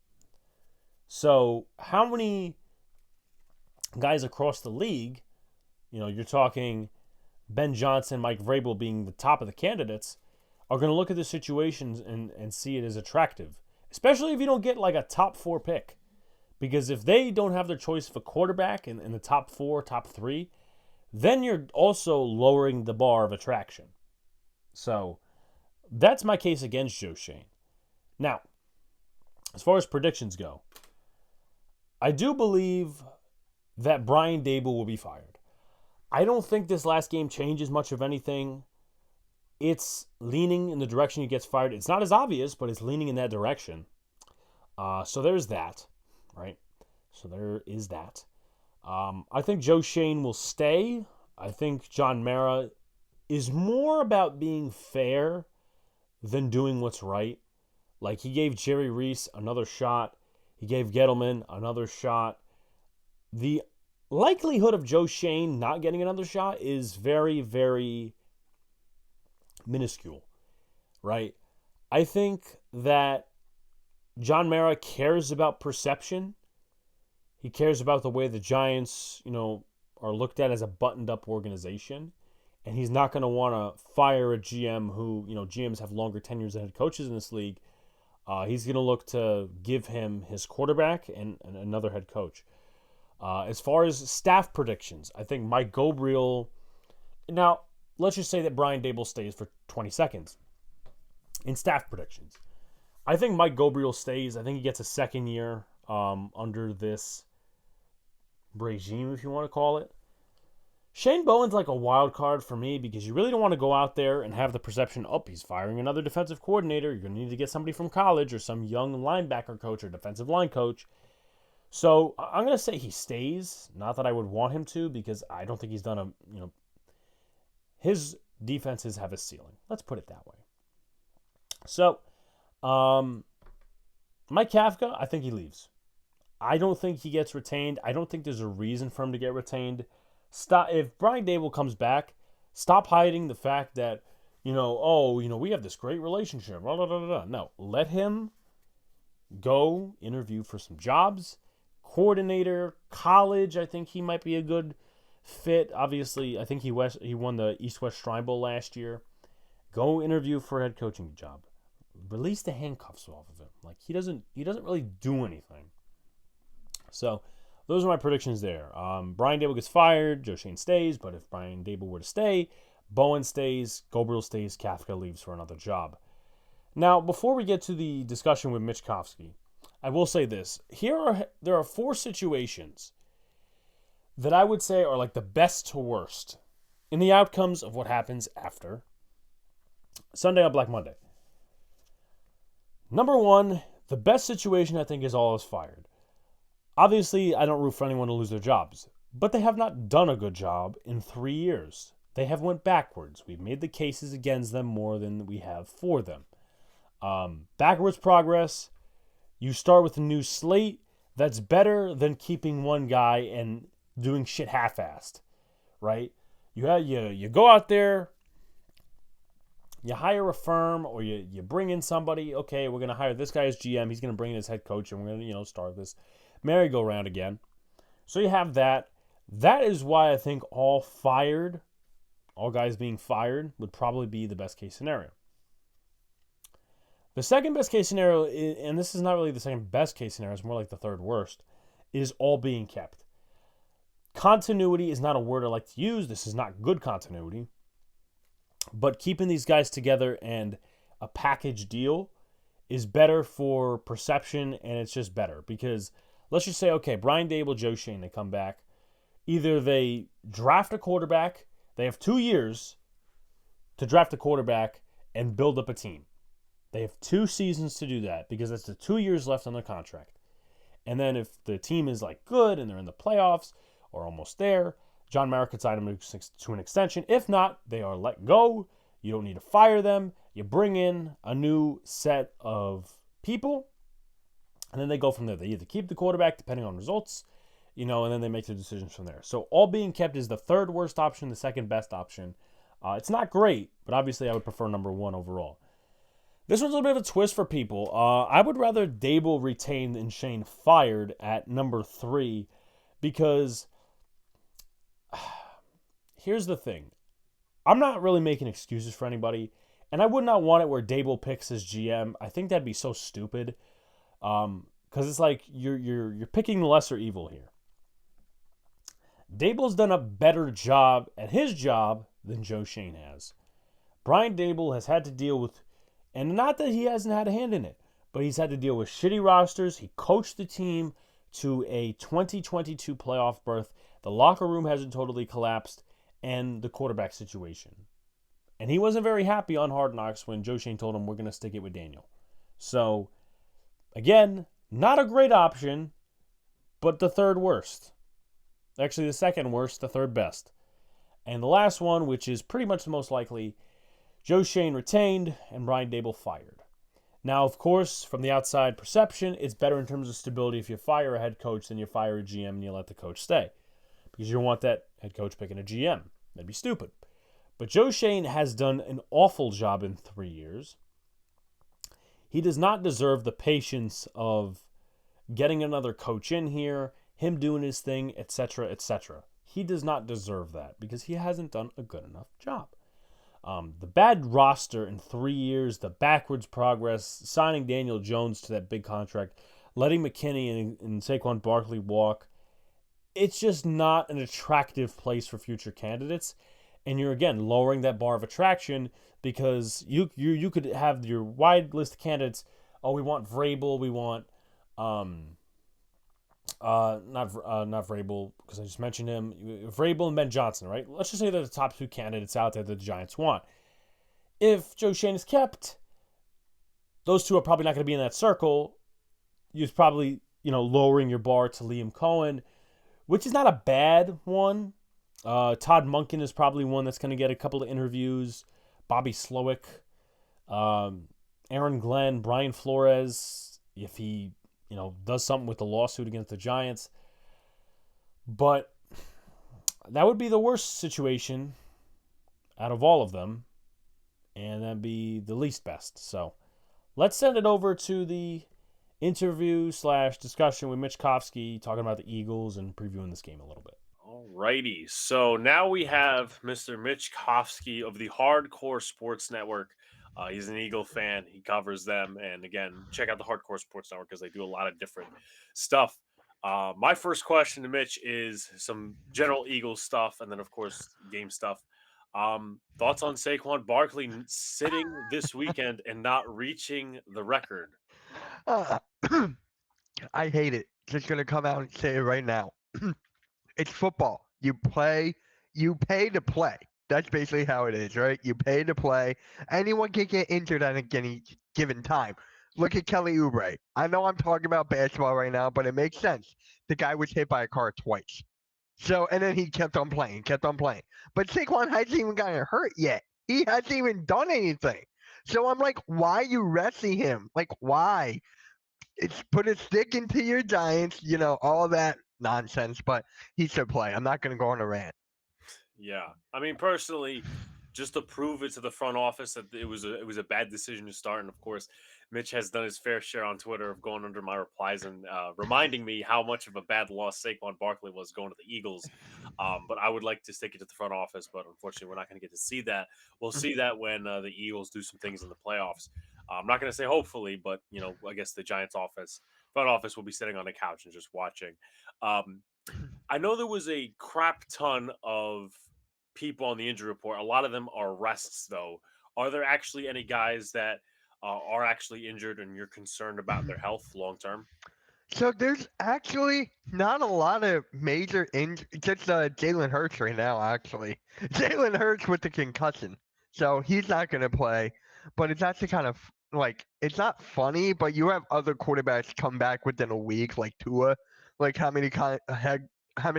So how many guys across the league, you're talking Ben Johnson, Mike Vrabel being the top of the candidates, are going to look at the situations and see it as attractive, especially if you don't get like a top 4 pick. Because if they don't have their choice of a quarterback in the top 4, top 3, then you're also lowering the bar of attraction. So that's my case against Joe Schoen. Now, as far as predictions go, I do believe that Brian Daboll will be fired. I don't think this last game changes much of anything. It's leaning in the direction he gets fired. It's not as obvious, but it's leaning in that direction. So there's that, right? So there is that. I think Joe Schoen will stay. I think John Mara is more about being fair than doing what's right. Like, he gave Jerry Reese another shot. He gave Gettleman another shot. The likelihood of Joe Schoen not getting another shot is very, very minuscule, right? I think that John Mara cares about perception. He cares about the way the Giants, are looked at as a buttoned-up organization. And he's not going to want to fire a GM who, GMs have longer tenures than head coaches in this league. He's going to look to give him his quarterback and another head coach. As far as staff predictions, I think Mike Gobriel... Now, let's just say that Brian Daboll stays for 20 seconds. In staff predictions, I think Mike Gobriel stays. I think he gets a second year under this regime, if you want to call it. Shane Bowen's like a wild card for me because you really don't want to go out there and have the perception, he's firing another defensive coordinator. You're going to need to get somebody from college or some young linebacker coach or defensive line coach. So I'm going to say he stays. Not that I would want him to, because I don't think he's done his defenses have a ceiling. Let's put it that way. So, Mike Kafka, I think he leaves. I don't think he gets retained. I don't think there's a reason for him to get retained. If Brian Daboll comes back, stop hiding the fact that, we have this great relationship. Blah, blah, blah, blah. No, let him go interview for some jobs. Coordinator, college, I think he might be a good fit. Obviously, I think he won the East-West Shrine Bowl last year. Go interview for a head coaching job. Release the handcuffs off of him. Like, he doesn't really do anything. So, those are my predictions there. Brian Daboll gets fired. Joe Schoen stays. But if Brian Daboll were to stay, Bowen stays, Gobriel stays, Kafka leaves for another job. Now, before we get to the discussion with Mitch Kofsky, I will say this. There are 4 situations that I would say are like the best to worst in the outcomes of what happens after Sunday on Black Monday. Number 1, the best situation I think is all is fired. Obviously, I don't root for anyone to lose their jobs, but they have not done a good job in 3 years. They have went backwards. We've made the cases against them more than we have for them. Backwards progress. You start with a new slate. That's better than keeping one guy and doing shit half-assed, right? You go out there, you hire a firm, or you bring in somebody. Okay, we're going to hire this guy as GM. He's going to bring in his head coach, and we're going to, start this merry-go-round again. So you have that. That is why I think all guys being fired would probably be the best case scenario. The second best case scenario, and this is not really the second best case scenario, it's more like the third worst, is all being kept. Continuity is not a word I like to use. This is not good continuity. But keeping these guys together and a package deal is better for perception, and it's just better. Because let's just say, okay, Brian Daboll, Joe Schoen, they come back. Either they draft a quarterback, they have 2 years to draft a quarterback and build up a team. They have 2 seasons to do that because that's the 2 years left on their contract. And then if the team is like good and they're in the playoffs or almost there, John Mara could sign them to an extension. If not, they are let go. You don't need to fire them. You bring in a new set of people, and then they go from there. They either keep the quarterback, depending on results, and then they make their decisions from there. So all being kept is the third worst option, the second best option. It's not great, but obviously I would prefer number 1 overall. This one's a little bit of a twist for people. I would rather Daboll retained and Schoen fired at number 3 because here's the thing. I'm not really making excuses for anybody, and I would not want it where Daboll picks his GM. I think that'd be so stupid because it's like you're picking the lesser evil here. Daboll's done a better job at his job than Joe Schoen has. Brian Daboll has had to deal with And not that he hasn't had a hand in it, but he's had to deal with shitty rosters. He coached the team to a 2022 playoff berth. The locker room hasn't totally collapsed, and the quarterback situation. And he wasn't very happy on Hard Knocks when Joe Schoen told him we're going to stick it with Daniel. So, again, not a great option, but the third worst. Actually, the second worst, the third best. And the last one, which is pretty much the most likely, Joe Schoen retained and Brian Daboll fired. Now, of course, from the outside perception, it's better in terms of stability if you fire a head coach than you fire a GM and you let the coach stay. Because you don't want that head coach picking a GM. That'd be stupid. But Joe Schoen has done an awful job in 3 years. He does not deserve the patience of getting another coach in here, him doing his thing, etc., etc. He does not deserve that because he hasn't done a good enough job. The bad roster in 3 years, the backwards progress, signing Daniel Jones to that big contract, letting McKinney and Saquon Barkley walk, it's just not an attractive place for future candidates. And you're, again, lowering that bar of attraction because you could have your wide list of candidates. Oh, we want Vrabel, we want not Vrabel because I just mentioned him. Vrabel and Ben Johnson, right? Let's just say they're the top 2 candidates out there that the Giants want. If Joe Schoen is kept, those 2 are probably not going to be in that circle. You're probably lowering your bar to Liam Cohen, which is not a bad one. Todd Monken is probably one that's going to get a couple of interviews. Bobby Slowick, Aaron Glenn, Brian Flores, if he does something with the lawsuit against the Giants. But that would be the worst situation out of all of them, and that'd be the least best. So let's send it over to the interview / discussion with Mitch Kofsky, talking about the Eagles and previewing this game a little bit. Alrighty, so now we have Mr. Mitch Kofsky of the Hardcore Sports Network. He's an Eagle fan. He covers them. And again, check out the Hardcore Sports Network because they do a lot of different stuff. My first question to Mitch is some general Eagles stuff and then, of course, game stuff. Thoughts on Saquon Barkley sitting this weekend and not reaching the record? Uh, I hate it. Just gonna come out and say it right now. It's football. You pay to play. That's basically how it is, right? You pay to play. Anyone can get injured at any given time. Look at Kelly Oubre. I know I'm talking about basketball right now, but it makes sense. The guy was hit by a car twice. So, and then he kept on playing, kept on playing. But Saquon hasn't even gotten hurt yet. He hasn't even done anything. So I'm like, why are you resting him? Like, why? It's put a stick into your Giants, all that nonsense. But he should play. I'm not going to go on a rant. Yeah, I mean, personally, just to prove it to the front office that it was a bad decision to start, and of course, Mitch has done his fair share on Twitter of going under my replies and reminding me how much of a bad loss Saquon Barkley was going to the Eagles. But I would like to stick it to the front office, but unfortunately, we're not going to get to see that. We'll see that when the Eagles do some things in the playoffs. I'm not going to say hopefully, but I guess the Giants' front office will be sitting on the couch and just watching. Um, I know there was a crap ton of people on the injury report. A lot of them are rests, though. Are there actually any guys that are actually injured and you're concerned about their health long term? So there's actually not a lot of major just Jalen Hurts right now. Actually, Jalen Hurts with the concussion, so he's not going to play. But it's actually kind of like it's not funny, but you have other quarterbacks come back within a week, like Tua, like how many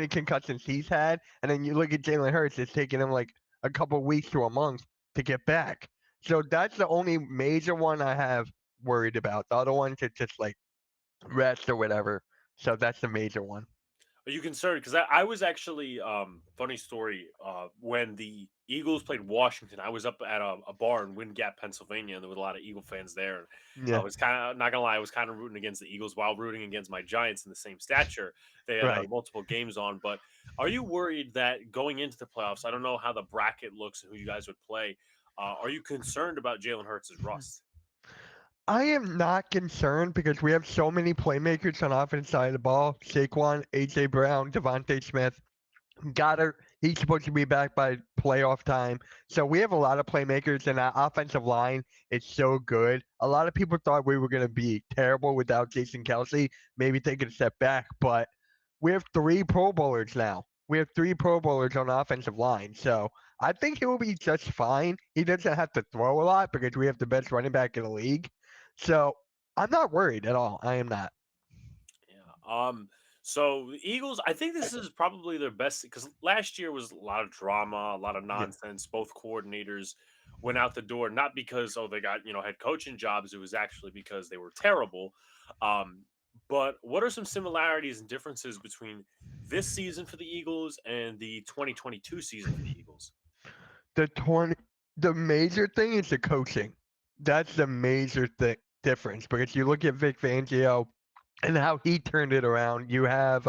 concussions he's had, and then you look at Jalen Hurts, it's taking him like a couple weeks to a month to get back. So that's the only major one I have worried about. The other ones, it's just like rest or whatever. So that's the major one. Are you concerned? Because I was actually funny story. When the Eagles played Washington, I was up at a bar in Wind Gap, Pennsylvania, and there was a lot of Eagle fans there. And I Yeah, was kind of not gonna lie, I was kind of rooting against the Eagles while rooting against my Giants in the same stature. They had right. multiple games on, but are you worried that going into the playoffs? I don't know how the bracket looks and who you guys would play. Are you concerned about Jalen Hurts' rust? I am not concerned because we have so many playmakers on offense side of the ball. Saquon, AJ Brown, Devontae Smith, Goddard. He's supposed to be back by playoff time. So we have a lot of playmakers, and our offensive line is so good. A lot of people thought we were going to be terrible without Jason Kelsey, maybe taking a step back, but we have three Pro Bowlers now. We have three Pro Bowlers on the offensive line. So I think he will be just fine. He doesn't have to throw a lot because we have the best running back in the league. So I'm not worried at all. I am not. Yeah. So the Eagles, I think this is probably their best because last year was a lot of drama, a lot of Yeah. nonsense. Both coordinators went out the door, not because they got head coaching jobs. It was actually because they were terrible. Um, but what are some similarities and differences between this season for the Eagles and the 2022 season for the Eagles? The 20, the major thing is the coaching. That's the major difference because you look at Vic Fangio and how he turned it around. You have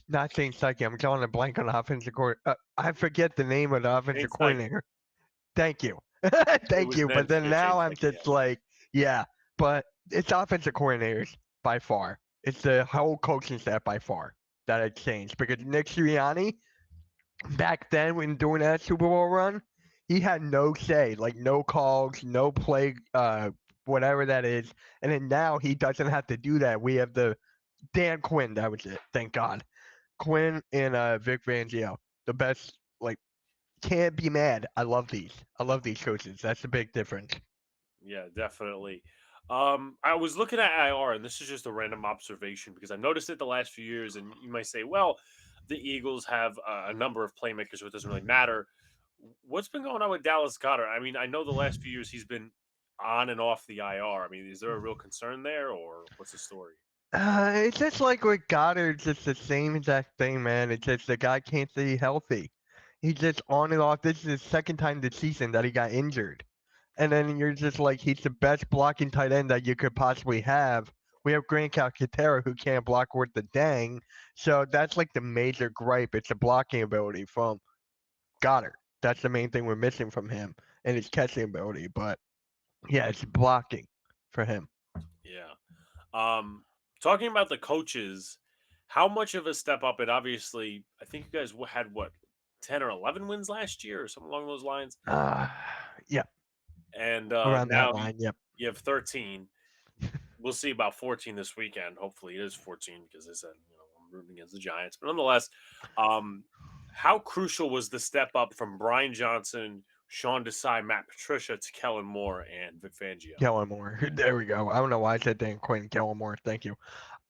not saying Psyche. I'm drawing a blank on the offensive court. I forget the name of the offensive Shane Steichen. coordinator. Thank you, It thank was you. But meant to then be Shane now I'm Steichen. just like, yeah. But it's offensive coordinators by far. It's the whole coaching staff by far that had changed because Nick Sirianni back then when doing that Super Bowl run, he had no say, like no calls, no play, whatever that is. And then now he doesn't have to do that. We have the Dan Quinn. That was it. Thank God. Quinn and Vic Fangio, the best. Like, can't be mad. I love these. I love these coaches. That's the big difference. Yeah, definitely. I was looking at IR, and this is just a random observation because I've noticed it the last few years. And you might say, well, the Eagles have a number of playmakers, so it doesn't really matter. What's been going on with Dallas Goddard? I mean, I know the last few years he's been on and off the IR. I mean, is there a real concern there, or what's the story? It's just like with Goddard, just the same exact thing, man. It's just the guy can't stay healthy. He's just on and off. This is his second time this season that he got injured. And then you're just like, he's the best blocking tight end that you could possibly have. We have Grant Calcaterra who can't block worth the dang. So that's like the major gripe. It's the blocking ability from Goddard. That's the main thing we're missing from him and his catching ability. But yeah, it's blocking for him. Yeah. Um, Talking about the coaches, how much of a step up? It obviously, I think you guys had what 10 or 11 wins last year, or something along those lines, Uh, yeah, and around that now line. Yep. you have 13. We'll see about 14 this weekend. Hopefully, it is 14 because I said I'm rooting against the Giants. But nonetheless, um, how crucial was the step up from Brian Johnson, Sean Desai, Matt Patricia to Kellen Moore and Vic Fangio? Kellamore. There we go. I don't know why I said Dan Quinn. Kellamore. Thank you.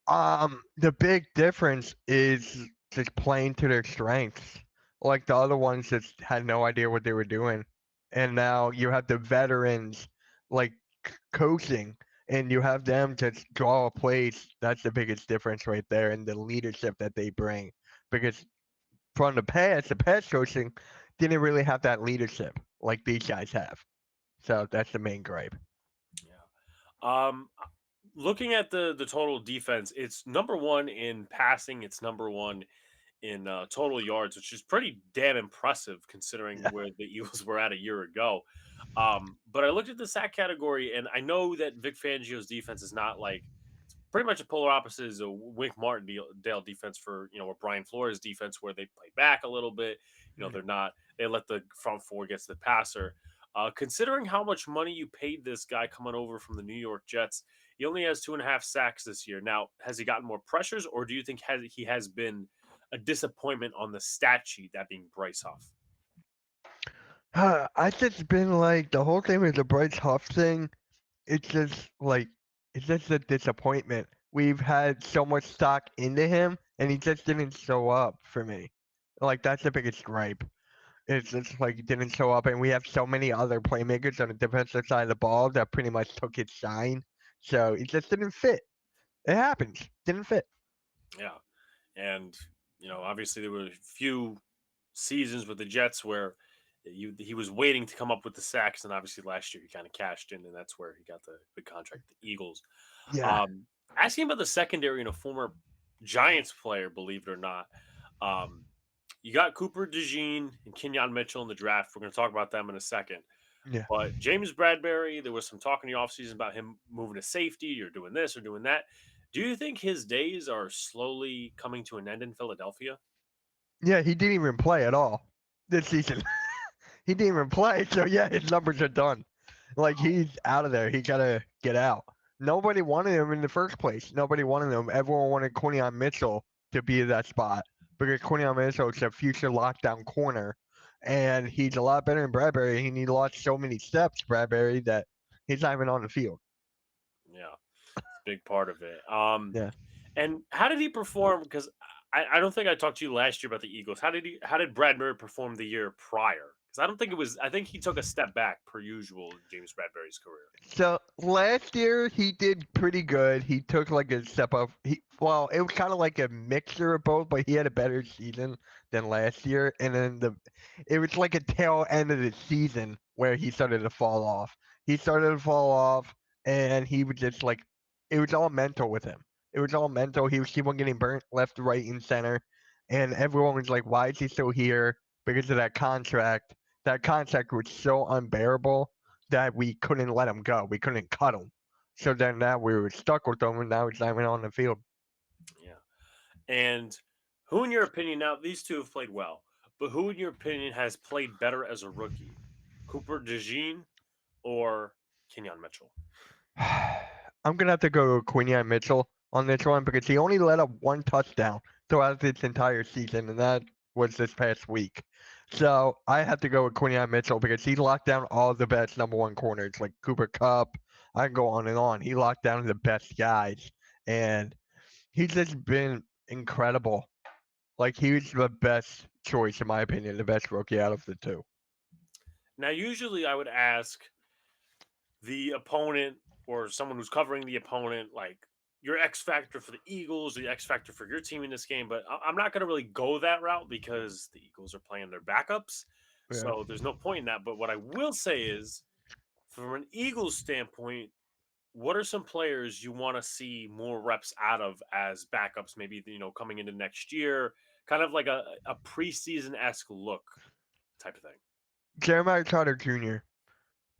The big difference is just playing to their strengths. Like the other ones just had no idea what they were doing, and now you have the veterans like coaching, and you have them just draw a plays. That's the biggest difference right there, and the leadership that they bring. Because from the past coaching didn't really have that leadership like these guys have. So that's the main gripe. Yeah. Looking at the total defense, it's number one in passing. It's number one in total yards, which is pretty damn impressive considering Yeah. where the Eagles were at a year ago. But I looked at the sack category, and I know that Vic Fangio's defense is not like it's pretty much a polar opposite is a Wink Martindale defense for or Brian Flores defense where they play back a little bit. They're not they let the front four get to the passer. Considering how much money you paid this guy coming over from the New York Jets, he only has 2.5 sacks this year. Now, has he gotten more pressures, or do you think he has been a disappointment on the stat sheet, that being Bryce Huff? I just been like the whole thing with the Bryce Huff thing. It's just like it's just a disappointment. We've had so much stock into him, and he just didn't show up for me. Like that's the biggest gripe. It's just like he didn't show up, and we have so many other playmakers on the defensive side of the ball that pretty much took his shine. So it just didn't fit. It happens. Didn't fit. Yeah. And, obviously there were a few seasons with the Jets where he was waiting to come up with the sacks, and obviously last year he kind of cashed in, and that's where he got the big contract with the Eagles. Yeah. Um, Asking about the secondary and a former Giants player, believe it or not. Um, you got Cooper DeJean and Kenyon Mitchell in the draft. We're going to talk about them in a second. Yeah. But James Bradbury, there was some talk in the offseason about him moving to safety or doing this or doing that. Do you think his days are slowly coming to an end in Philadelphia? Yeah, he didn't even play at all this season. He didn't even play, so yeah, his numbers are done. Like he's out of there. He gotta get out. Nobody wanted him in the first place. Nobody wanted him. Everyone wanted Quinion Mitchell to be in that spot because Quinion Mitchell is a future lockdown corner, and he's a lot better than Bradbury. He lost so many steps, Bradbury, that he's not even on the field. Yeah, it's a big part of it. Yeah. And how did he perform? Because I don't think I talked to you last year about the Eagles. How did Bradbury perform the year prior? Because I don't think it was. I think he took a step back per usual in James Bradbury's career. So last year he did pretty good. He took like a step up. It was kind of like a mixture of both, but he had a better season than last year. And then it was like a tail end of the season where he started to fall off. He started to fall off, and he was just like, it was all mental with him. It was all mental. He was keep on getting burnt left, right, and center, and everyone was like, "Why is he still here?" Because of that contract. That contract was so unbearable that we couldn't let him go. We couldn't cut him. So then now we were stuck with him, and now he's not even on the field. Yeah. And who, in your opinion, now these two have played well, but who, in your opinion, has played better as a rookie? Cooper DeJean or Kenyon Mitchell? I'm gonna have to go with Quinion Mitchell on this one because he only let up one touchdown throughout this entire season, and that was this past week. So I have to go with Quinion Mitchell because he locked down all the best number one corners like Cooper Cup. I can go on and on. He locked down the best guys, and he's just been incredible. Like he was the best choice in my opinion, the best rookie out of the two. Now, usually I would ask the opponent or someone who's covering the opponent, like your X factor for the Eagles, the X factor for your team in this game. But I'm not going to really go that route because the Eagles are playing their backups. Yeah. So there's no point in that. But what I will say is, from an Eagles standpoint, what are some players you want to see more reps out of as backups, maybe, coming into next year, kind of like a preseason esque look type of thing? Jeremiah Carter Jr.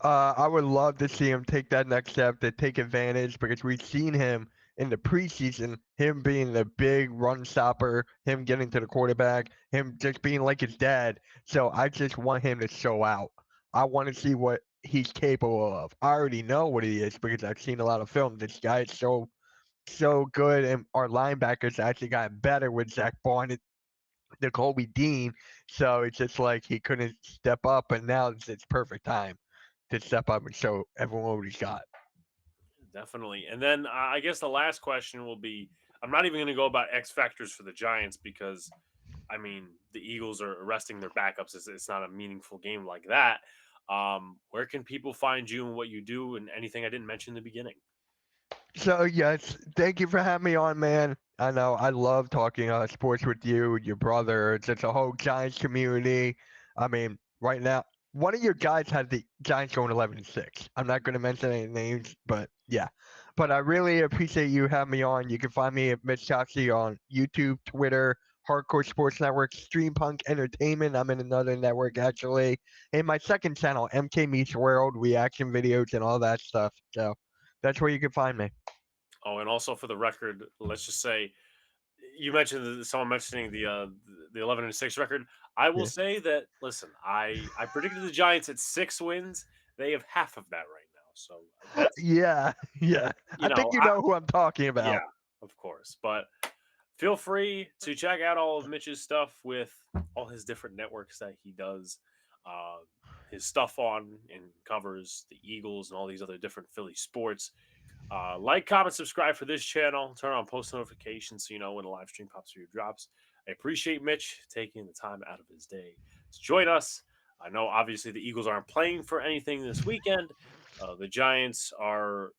I would love to see him take that next step to take advantage because we've seen him in the preseason, him being the big run stopper, him getting to the quarterback, him just being like his dad. So I just want him to show out. I want to see what he's capable of. I already know what he is because I've seen a lot of film. This guy is so good, and our linebackers actually got better with Zach Barnes the Kobe Dean. So it's just like he couldn't step up, and now it's perfect time to step up and show everyone what he's got. Definitely. And then I guess the last question will be, I'm not even going to go about X factors for the Giants because, I mean, the Eagles are resting their backups. It's not a meaningful game like that. Where can people find you and what you do and anything I didn't mention in the beginning? So yes, thank you for having me on, man. I know I love talking sports with you, your brother. It's just a whole Giants community. I mean, right now, one of your guys had the Giants going 11-6. I'm not going to mention any names, but yeah. But I really appreciate you having me on. You can find me at Mitch Choxy on YouTube, Twitter, Hardcore Sports Network, Stream Punk Entertainment. I'm in another network actually. And my second channel, MK Meets World, reaction videos and all that stuff. So that's where you can find me. Oh, and also for the record, let's just say you mentioned someone mentioning the 11-6 record. I will Yeah. say that, listen, I predicted the Giants at 6 wins. They have half of that right now. So that's, Yeah, yeah. you I think know, you I, know who I'm talking yeah, about. of course. But feel free to check out all of Mitch's stuff with all his different networks that he does uh, his stuff on and covers the Eagles and all these other different Philly sports. Like, comment, subscribe for this channel. Turn on post notifications so you know when a live stream pops or drops. I appreciate Mitch taking the time out of his day to join us. I know obviously the Eagles aren't playing for anything this weekend. The Giants are,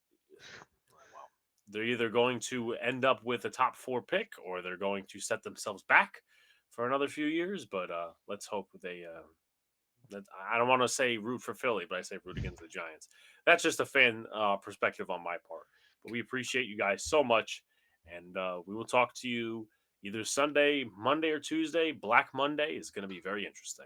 well, they're either going to end up with a top four pick or they're going to set themselves back for another few years. But let's hope they. I don't want to say root for Philly, but I say root against the Giants. That's just a fan perspective on my part. But we appreciate you guys so much, and we will talk to you either Sunday, Monday, or Tuesday. Black Monday is going to be very interesting.